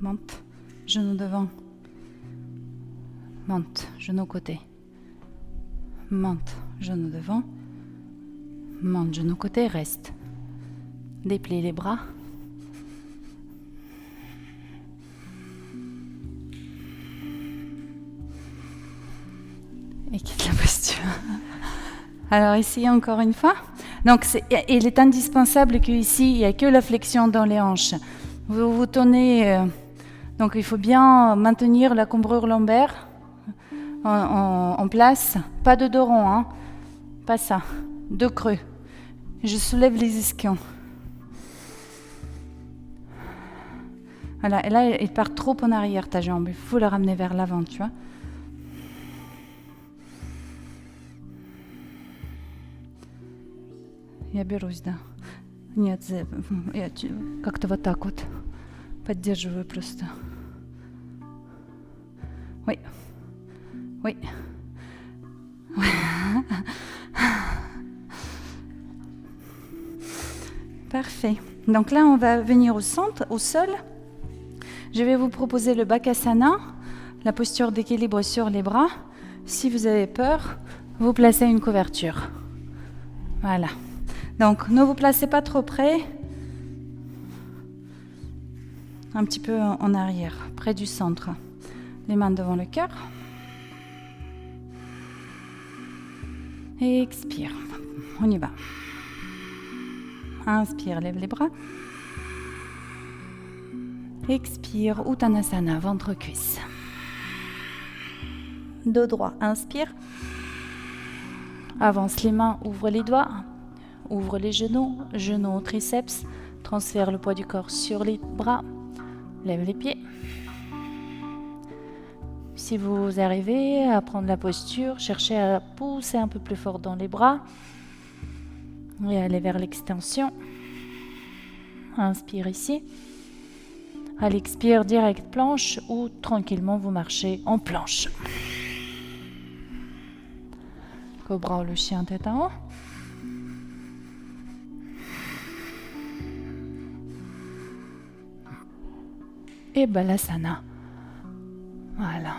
Monte. Genou devant. Monte. Genou côté. Monte. Genou devant. Monte. Genou côté. Reste. Dépliez les bras. Et quitte la posture. Alors, essayez encore une fois. Donc, il est indispensable qu'ici, il n'y a que la flexion dans les hanches. Vous vous tenez... donc, il faut bien maintenir la cambrure lombaire en place. Pas de dos rond, hein. Pas ça. Dos creux. Je soulève les ischions. Voilà, et là, il part trop en arrière, ta jambe. Il faut la ramener vers l'avant, tu vois. Я берусь, да. Нет, я как-то вот так вот поддерживаю просто. Oui. Oui. Parfait. Donc là, on va venir au centre, au sol. Je vais vous proposer le Bakasana, la posture d'équilibre sur les bras. Si vous avez peur, vous placez une couverture. Voilà. Donc, ne vous placez pas trop près. Un petit peu en arrière, près du centre. Les mains devant le cœur. Et expire. On y va. Inspire, lève les bras. Expire, Uttanasana, ventre-cuisse. Dos droit, inspire. Avance les mains, ouvre les doigts. Ouvre les genoux, genoux au triceps. Transfère le poids du corps sur les bras. Lève les pieds. Si vous arrivez à prendre la posture, cherchez à pousser un peu plus fort dans les bras. Et aller vers l'extension. Inspire ici. À l'expire, direct planche ou tranquillement vous marchez en planche. Cobra ou le chien tête en haut. Et Balasana. Voilà.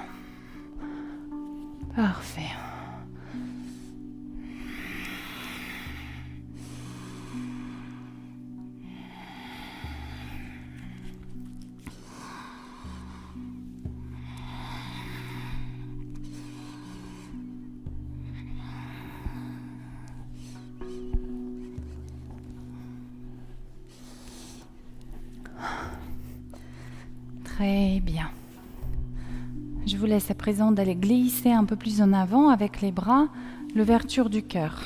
Parfait. Très bien. Je vous laisse à présent d'aller glisser un peu plus en avant avec les bras, l'ouverture du cœur.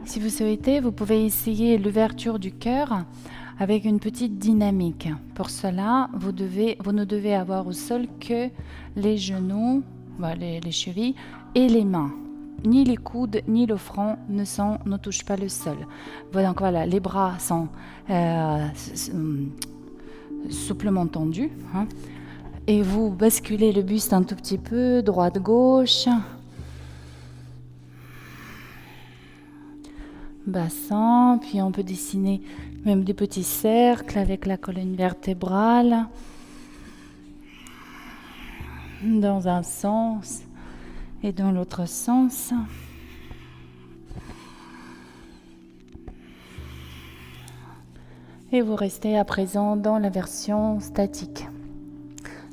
Si vous souhaitez, vous pouvez essayer l'ouverture du cœur avec une petite dynamique. Pour cela, vous ne devez avoir au sol que les genoux, les chevilles et les mains. Ni les coudes, ni le front ne touchent pas le sol. Donc voilà, les bras sont souplement tendus. Hein, et vous basculez le buste un tout petit peu, droite-gauche. Bassin, puis on peut dessiner même des petits cercles avec la colonne vertébrale. Dans un sens et dans l'autre sens. Et vous restez à présent dans la version statique.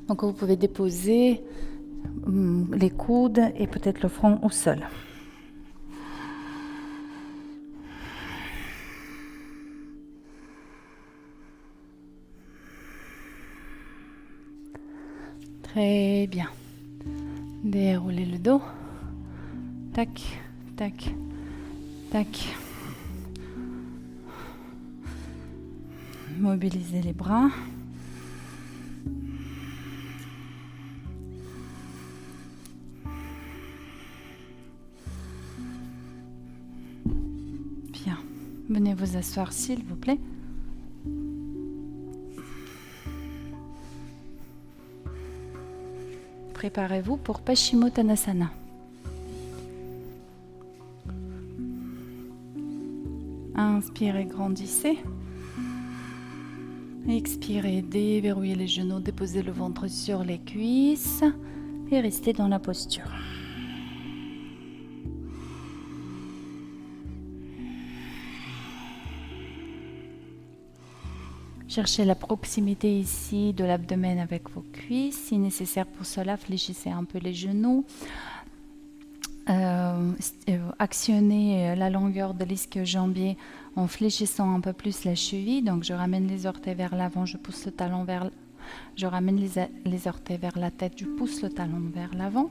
Donc vous pouvez déposer les coudes et peut-être le front au sol. Très bien. Déroulez le dos. Tac, tac, tac. Mobilisez les bras. Bien. Venez vous asseoir s'il vous plaît. Préparez-vous pour Paschimottanasana. Inspirez, grandissez. Expirez, déverrouillez les genoux, déposez le ventre sur les cuisses et restez dans la posture. Cherchez la proximité ici de l'abdomen avec vos cuisses. Si nécessaire pour cela, fléchissez un peu les genoux. Actionnez la longueur de l'ischio-jambier en fléchissant un peu plus la cheville. Donc je ramène les orteils vers l'avant, je pousse le talon vers je ramène les orteils vers la tête, je pousse le talon vers l'avant.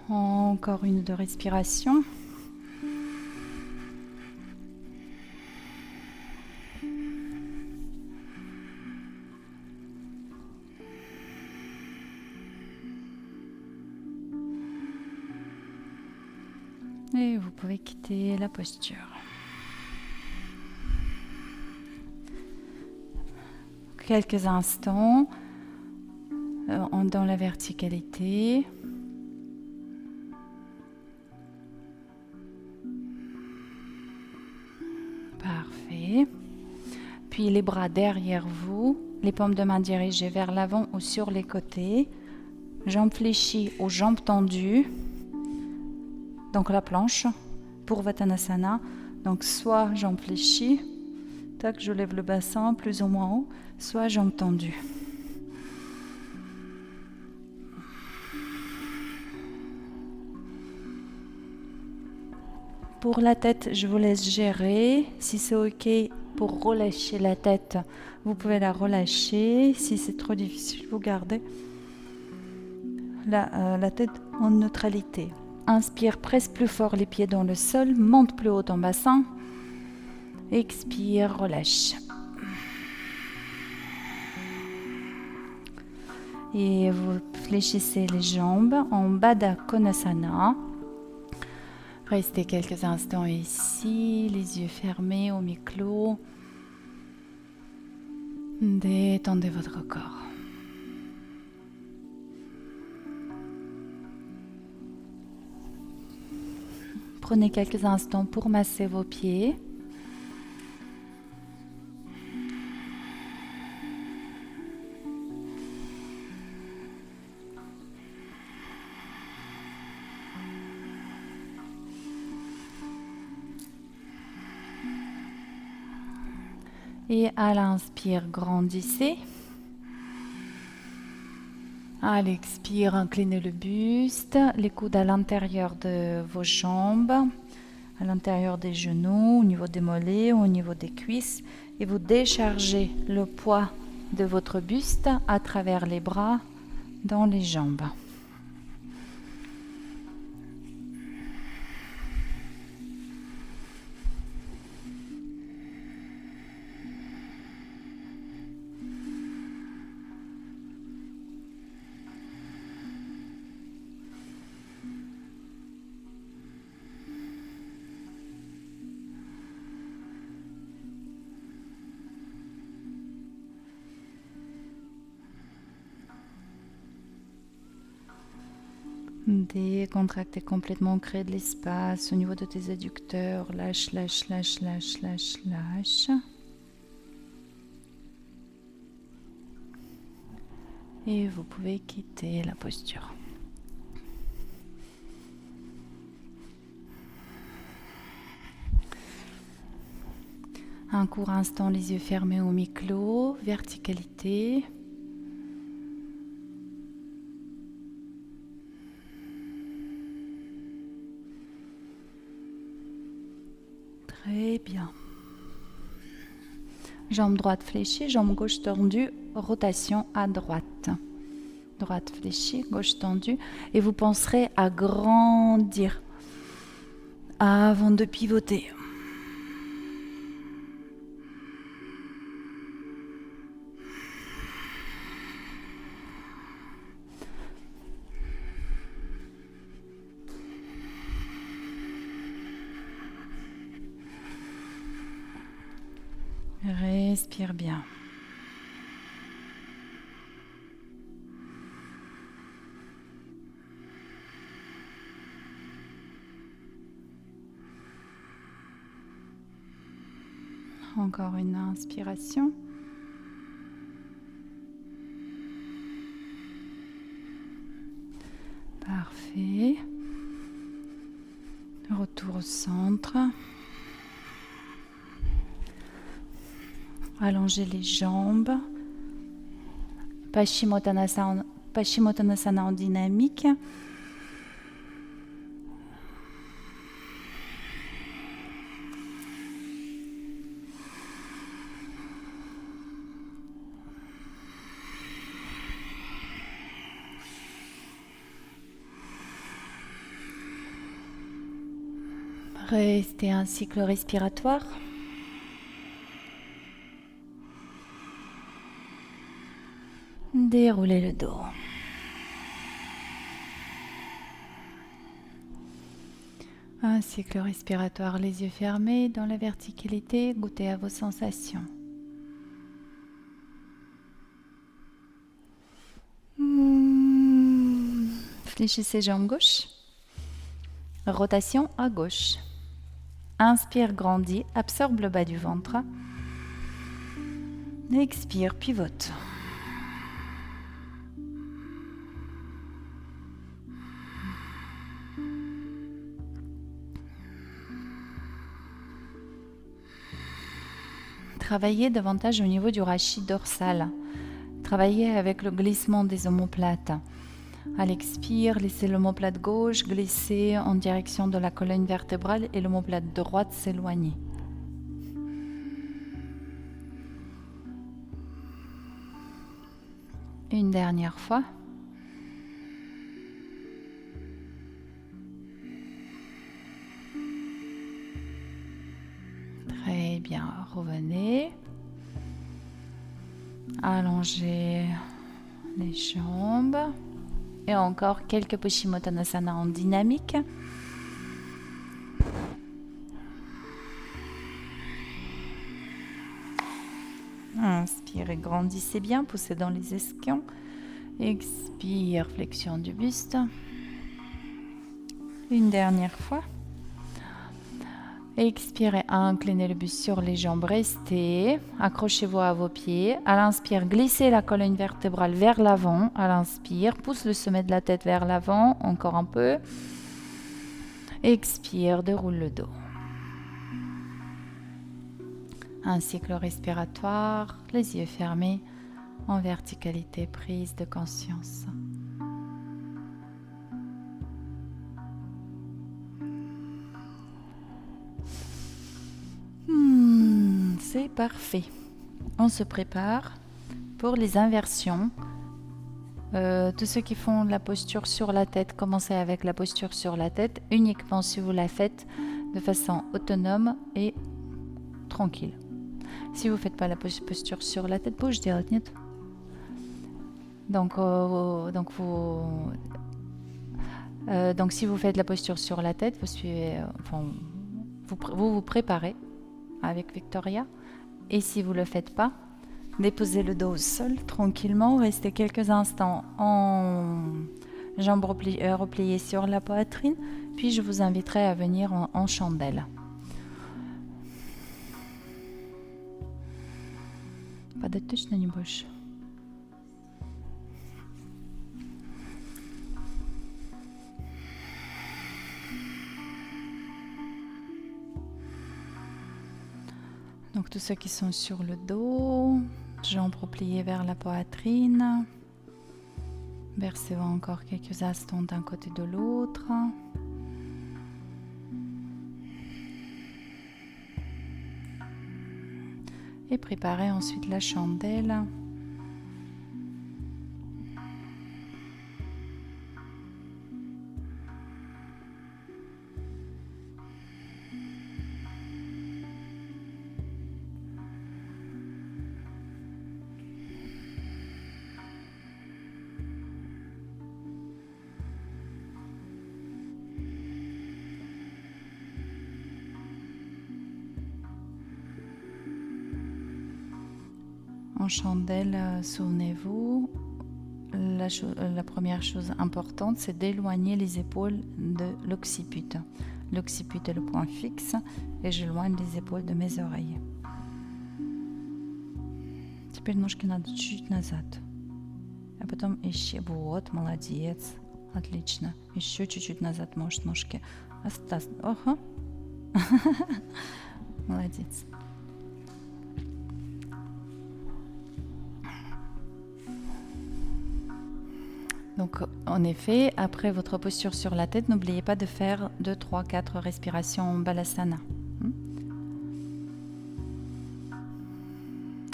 Encore une ou deux respirations. Et vous pouvez quitter la posture. Quelques instants dans la verticalité. Parfait. Puis les bras derrière vous, les paumes de main dirigées vers l'avant ou sur les côtés. Jambes fléchies ou jambes tendues. Donc la planche pour Vattanasana. Donc soit jambes fléchies, tac, je lève le bassin plus ou moins haut, soit jambes tendues. Pour la tête, je vous laisse gérer. Si c'est OK pour relâcher la tête, vous pouvez la relâcher. Si c'est trop difficile, vous gardez la tête en neutralité. Inspire, presse plus fort les pieds dans le sol, monte plus haut ton bassin. Expire, relâche. Et vous fléchissez les jambes en Baddha Konasana. Restez quelques instants ici, les yeux fermés au mi-clos. Détendez votre corps. Prenez quelques instants pour masser vos pieds. Et à l'inspire, grandissez. À l'expire, inclinez le buste, les coudes à l'intérieur de vos jambes, à l'intérieur des genoux, au niveau des mollets, au niveau des cuisses. Et vous déchargez le poids de votre buste à travers les bras dans les jambes. Décontractez complètement, créez de l'espace au niveau de tes adducteurs. Lâche, lâche, lâche, lâche, lâche, lâche. Et vous pouvez quitter la posture. Un court instant, les yeux fermés au mi-clos, verticalité. Très bien. Jambe droite fléchie, jambe gauche tendue, rotation à droite. Droite fléchie, gauche tendue. Et vous penserez à grandir avant de pivoter. Respire bien. Encore une inspiration. Parfait. Retour au centre. Allongez les jambes. Paschimottanasana en dynamique. Restez un cycle respiratoire. Déroulez le dos. Un cycle respiratoire, les yeux fermés, dans la verticalité, goûtez à vos sensations. Fléchissez jambes gauche. Rotation à gauche. Inspire, grandis, absorbe le bas du ventre. Expire, pivote. Travaillez davantage au niveau du rachis dorsal. Travaillez avec le glissement des omoplates. À l'expire, laissez l'omoplate gauche glisser en direction de la colonne vertébrale et l'omoplate droite s'éloigner. Une dernière fois. Très bien, revenez. Allongez les jambes. Et encore quelques Paschimottanasana en dynamique. Inspirez, grandissez bien, poussez dans les ischions. Expire, flexion du buste. Une dernière fois. Expirez, inclinez le buste sur les jambes, restez. Accrochez-vous à vos pieds. À l'inspire, glissez la colonne vertébrale vers l'avant. À l'inspire, pousse le sommet de la tête vers l'avant, encore un peu. Expire, déroule le dos. Un cycle respiratoire, les yeux fermés, en verticalité, prise de conscience. C'est parfait. On se prépare pour les inversions. Tous ceux qui font la posture sur la tête, commencez avec la posture sur la tête, uniquement si vous la faites de façon autonome et tranquille. Si vous ne faites pas la posture sur la tête, bouge direct. Donc si vous faites la posture sur la tête, vous préparez avec Victoria. Et si vous ne le faites pas, déposez le dos au sol tranquillement, restez quelques instants en jambes repliées sur la poitrine, puis je vous inviterai à venir en chandelle. Падать точно не будешь? Donc tous ceux qui sont sur le dos, jambes repliées vers la poitrine. Versez-vous encore quelques instants d'un côté de l'autre. Et préparez ensuite la chandelle. En chandelle, souvenez-vous, la première chose importante, c'est d'éloigner les épaules de l'occiput. L'occiput est le point fixe et j'éloigne les épaules de mes oreilles. Теперь ножки надо чуть-чуть назад. А потом еще. Вот, молодец. Отлично. Еще чуть-чуть назад можешь ножки. Ага. Молодец. Donc, en effet, après votre posture sur la tête, n'oubliez pas de faire 2, 3, 4 respirations en Balasana.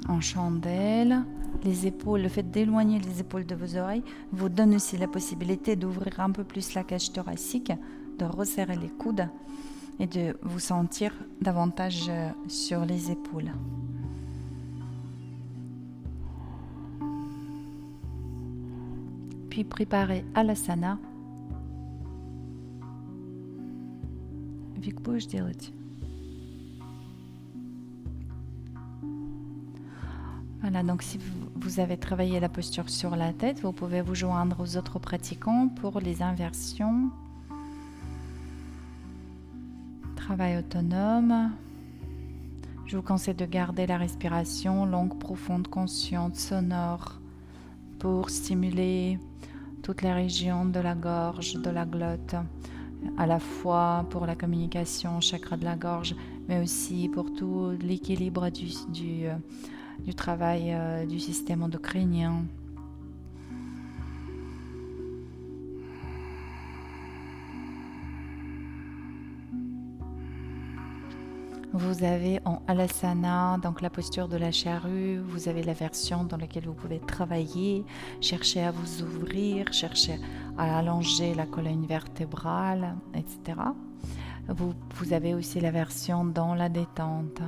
En chandelle, les épaules, le fait d'éloigner les épaules de vos oreilles vous donne aussi la possibilité d'ouvrir un peu plus la cage thoracique, de resserrer les coudes et de vous sentir davantage sur les épaules. Puis préparez Alasana. Вик, будешь делать? Voilà, donc si vous avez travaillé la posture sur la tête, vous pouvez vous joindre aux autres pratiquants pour les inversions. Travail autonome. Je vous conseille de garder la respiration longue, profonde, consciente, sonore pour stimuler toutes les régions de la gorge, de la glotte, à la fois pour la communication, chakra de la gorge, mais aussi pour tout l'équilibre du travail du système endocrinien. Vous avez en Alasana, donc la posture de la charrue, vous avez la version dans laquelle vous pouvez travailler, chercher à vous ouvrir, chercher à allonger la colonne vertébrale, etc. Vous avez aussi la version dans la détente.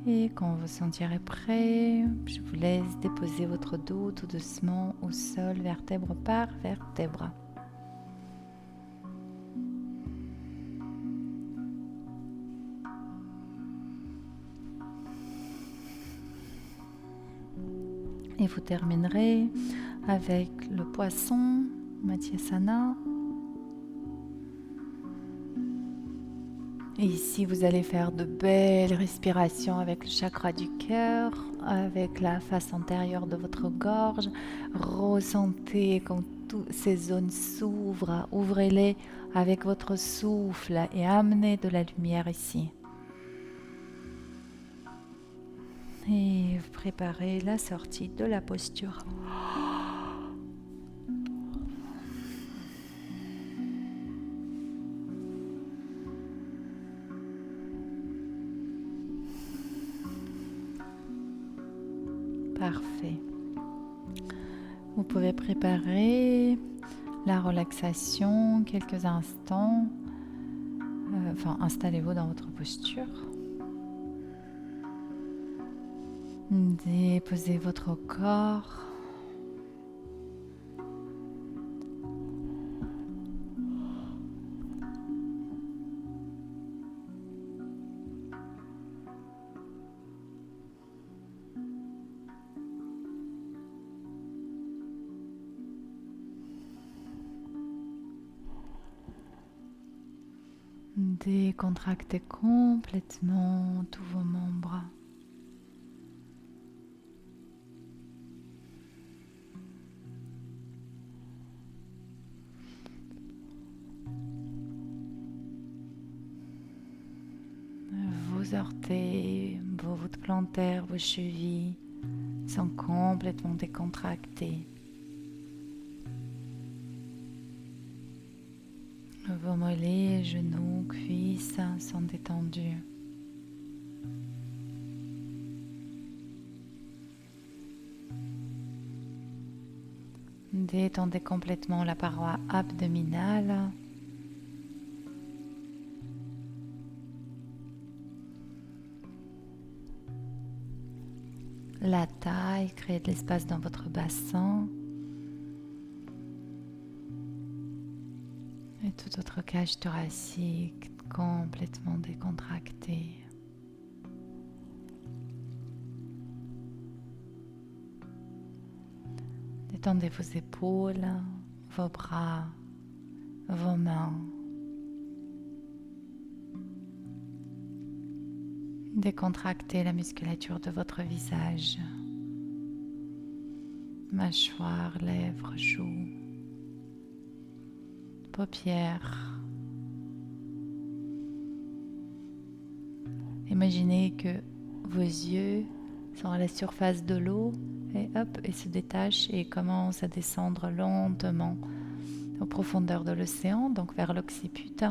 Et quand vous vous sentirez prêt, je vous laisse déposer votre dos tout doucement au sol, vertèbre par vertèbre. Et vous terminerez avec le poisson, Mathyasana. Et ici, vous allez faire de belles respirations avec le chakra du cœur, avec la face antérieure de votre gorge. Ressentez quand toutes ces zones s'ouvrent. Ouvrez-les avec votre souffle et amenez de la lumière ici. Et préparez la sortie de la posture. Parfait. Vous pouvez préparer la relaxation quelques instants. Installez-vous dans votre posture. Déposez votre corps. Décontractez complètement tous vos membres. Vos orteils, vos voûtes plantaires, vos chevilles sont complètement décontractés. Vos mollets, genoux, cuisses sont détendus. Détendez complètement la paroi abdominale. La taille, créez de l'espace dans votre bassin. Et toute votre cage thoracique complètement décontractée. Détendez vos épaules, vos bras, vos mains. Décontractez la musculature de votre visage. Mâchoire, lèvres, joues, paupières. Imaginez que vos yeux sont à la surface de l'eau et hop, ils se détachent et commencent à descendre lentement aux profondeurs de l'océan, donc vers l'occiput.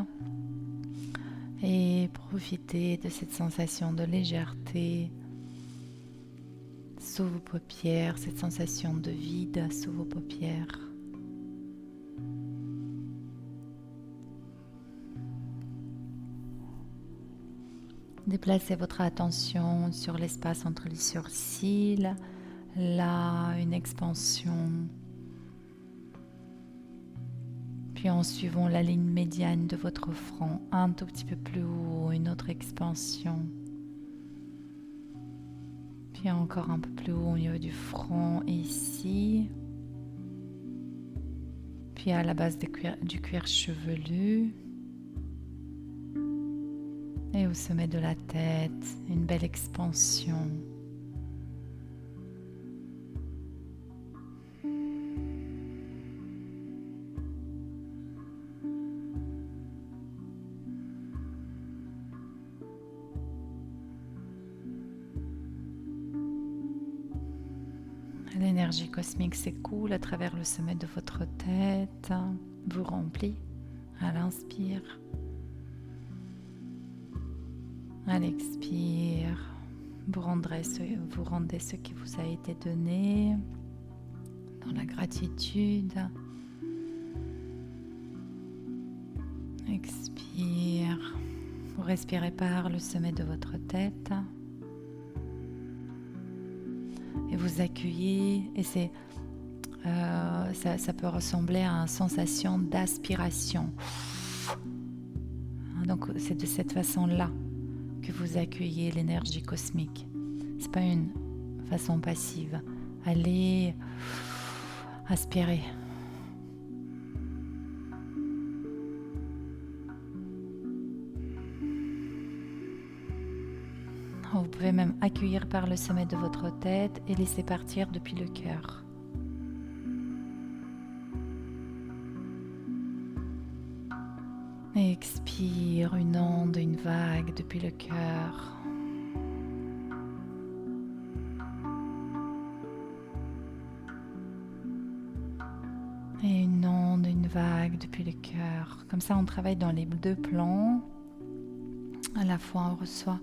Et profitez de cette sensation de légèreté sous vos paupières, cette sensation de vide sous vos paupières. Déplacez votre attention sur l'espace entre les sourcils, là, une expansion. Puis en suivant la ligne médiane de votre front, un tout petit peu plus haut, une autre expansion. Puis encore un peu plus haut au niveau du front, ici. Puis à la base du cuir chevelu. Et au sommet de la tête, une belle expansion. L'énergie cosmique s'écoule à travers le sommet de votre tête, vous remplit à l'inspire. À l'expire, vous rendez ce qui vous a été donné dans la gratitude. Expire, vous respirez par le sommet de votre tête. Et vous accueillez, et ça peut ressembler à une sensation d'aspiration. Donc c'est de cette façon-là que vous accueillez l'énergie cosmique. C'est pas une façon passive. Allez aspirer. Vous pouvez même accueillir par le sommet de votre tête et laisser partir depuis le cœur. Et expire une onde, une vague depuis le cœur. Et une onde, une vague depuis le cœur. Comme ça, on travaille dans les deux plans. À la fois, on reçoit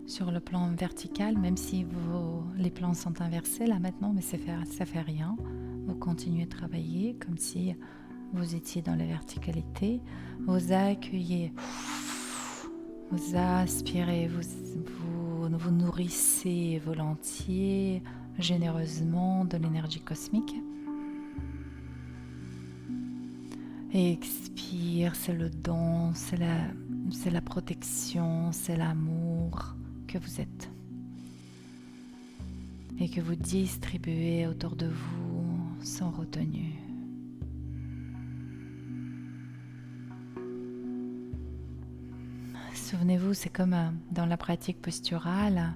sur le plan vertical, même si les plans sont inversés là maintenant, mais ça fait rien. Vous continuez à travailler comme si vous étiez dans la verticalité. Vous accueillez, vous aspirez, vous nourrissez volontiers, généreusement de l'énergie cosmique. Et expire, c'est le don, c'est la protection, c'est l'amour que vous êtes et que vous distribuez autour de vous sans retenue. Souvenez-vous, c'est comme dans la pratique posturale,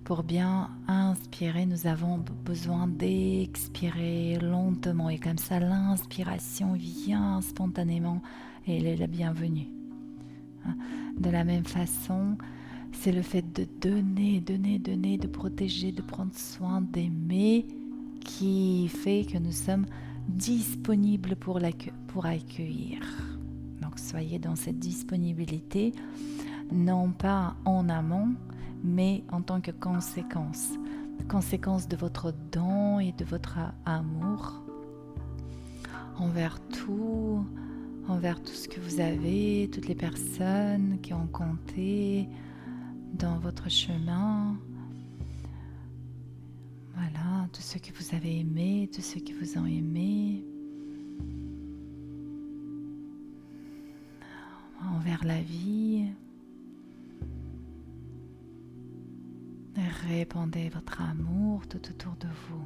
pour bien inspirer, nous avons besoin d'expirer lentement et comme ça l'inspiration vient spontanément et elle est la bienvenue. De la même façon, c'est le fait de donner, de protéger, de prendre soin, d'aimer qui fait que nous sommes disponibles pour accueillir. Donc soyez dans cette disponibilité, non pas en amont, mais en tant que conséquence de votre don et de votre amour envers tout ce que vous avez, toutes les personnes qui ont compté dans votre chemin. Voilà, tous ceux que vous avez aimés, tous ceux qui vous ont aimé. Envers la vie. Répandez votre amour tout autour de vous.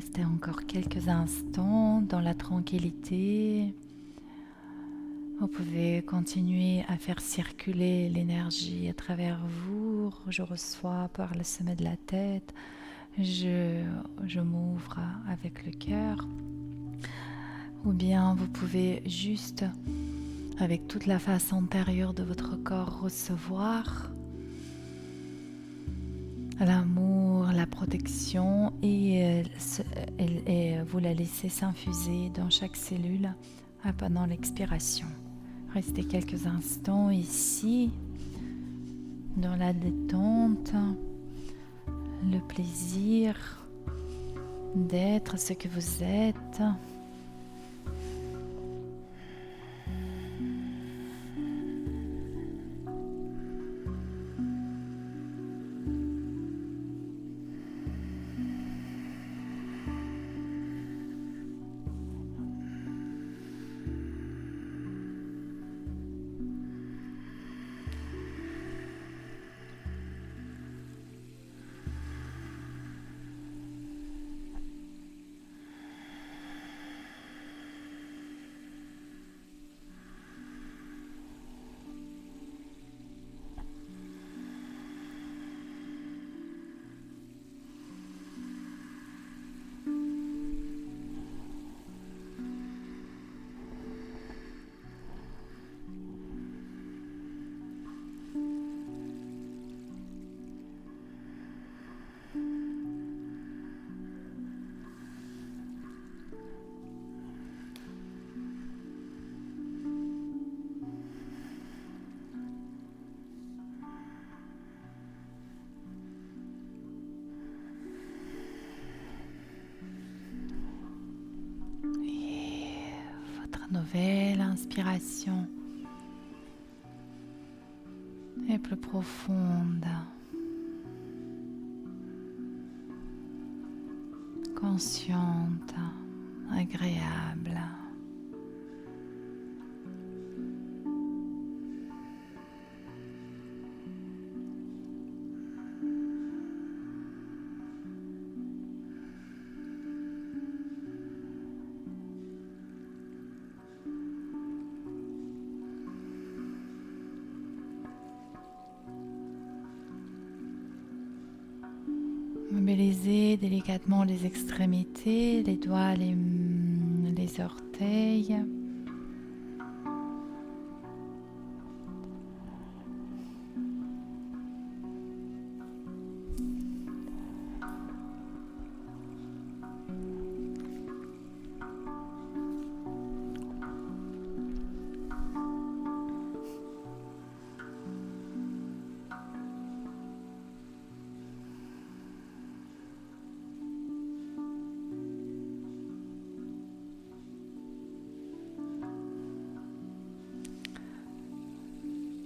Restez encore quelques instants dans la tranquillité. Vous pouvez continuer à faire circuler l'énergie à travers vous. Je reçois par le sommet de la tête. Je m'ouvre avec le cœur. Ou bien vous pouvez juste, avec toute la face antérieure de votre corps, recevoir l'amour, la protection et vous la laissez s'infuser dans chaque cellule pendant l'expiration. Restez quelques instants ici, dans la détente, le plaisir d'être ce que vous êtes. Nouvelle inspiration et plus profonde, consciente, agréable. Mobilisez délicatement les extrémités, les doigts, les orteils.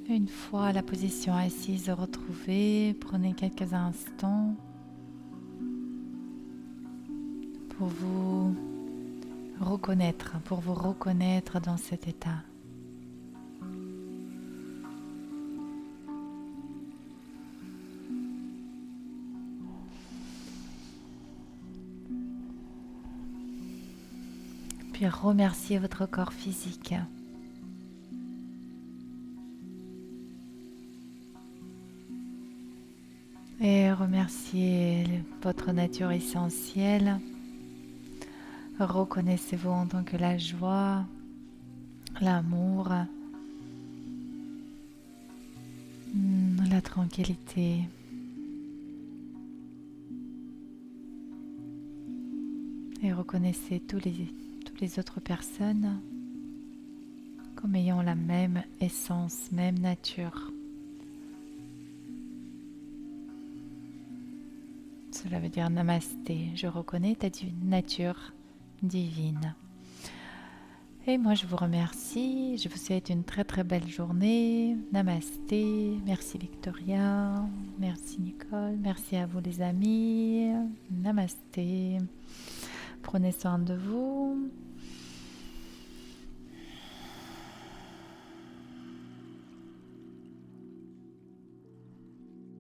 Une fois la position assise retrouvée, prenez quelques instants pour vous reconnaître dans cet état. Puis remerciez votre corps physique. Et remerciez votre nature essentielle. Reconnaissez-vous en tant que la joie, l'amour, la tranquillité. Et reconnaissez toutes les autres personnes comme ayant la même essence, même nature. Cela veut dire namasté. Je reconnais ta nature divine. Et moi, je vous remercie. Je vous souhaite une très très belle journée. Namasté. Merci Victoria. Merci Nicole. Merci à vous les amis. Namasté. Prenez soin de vous.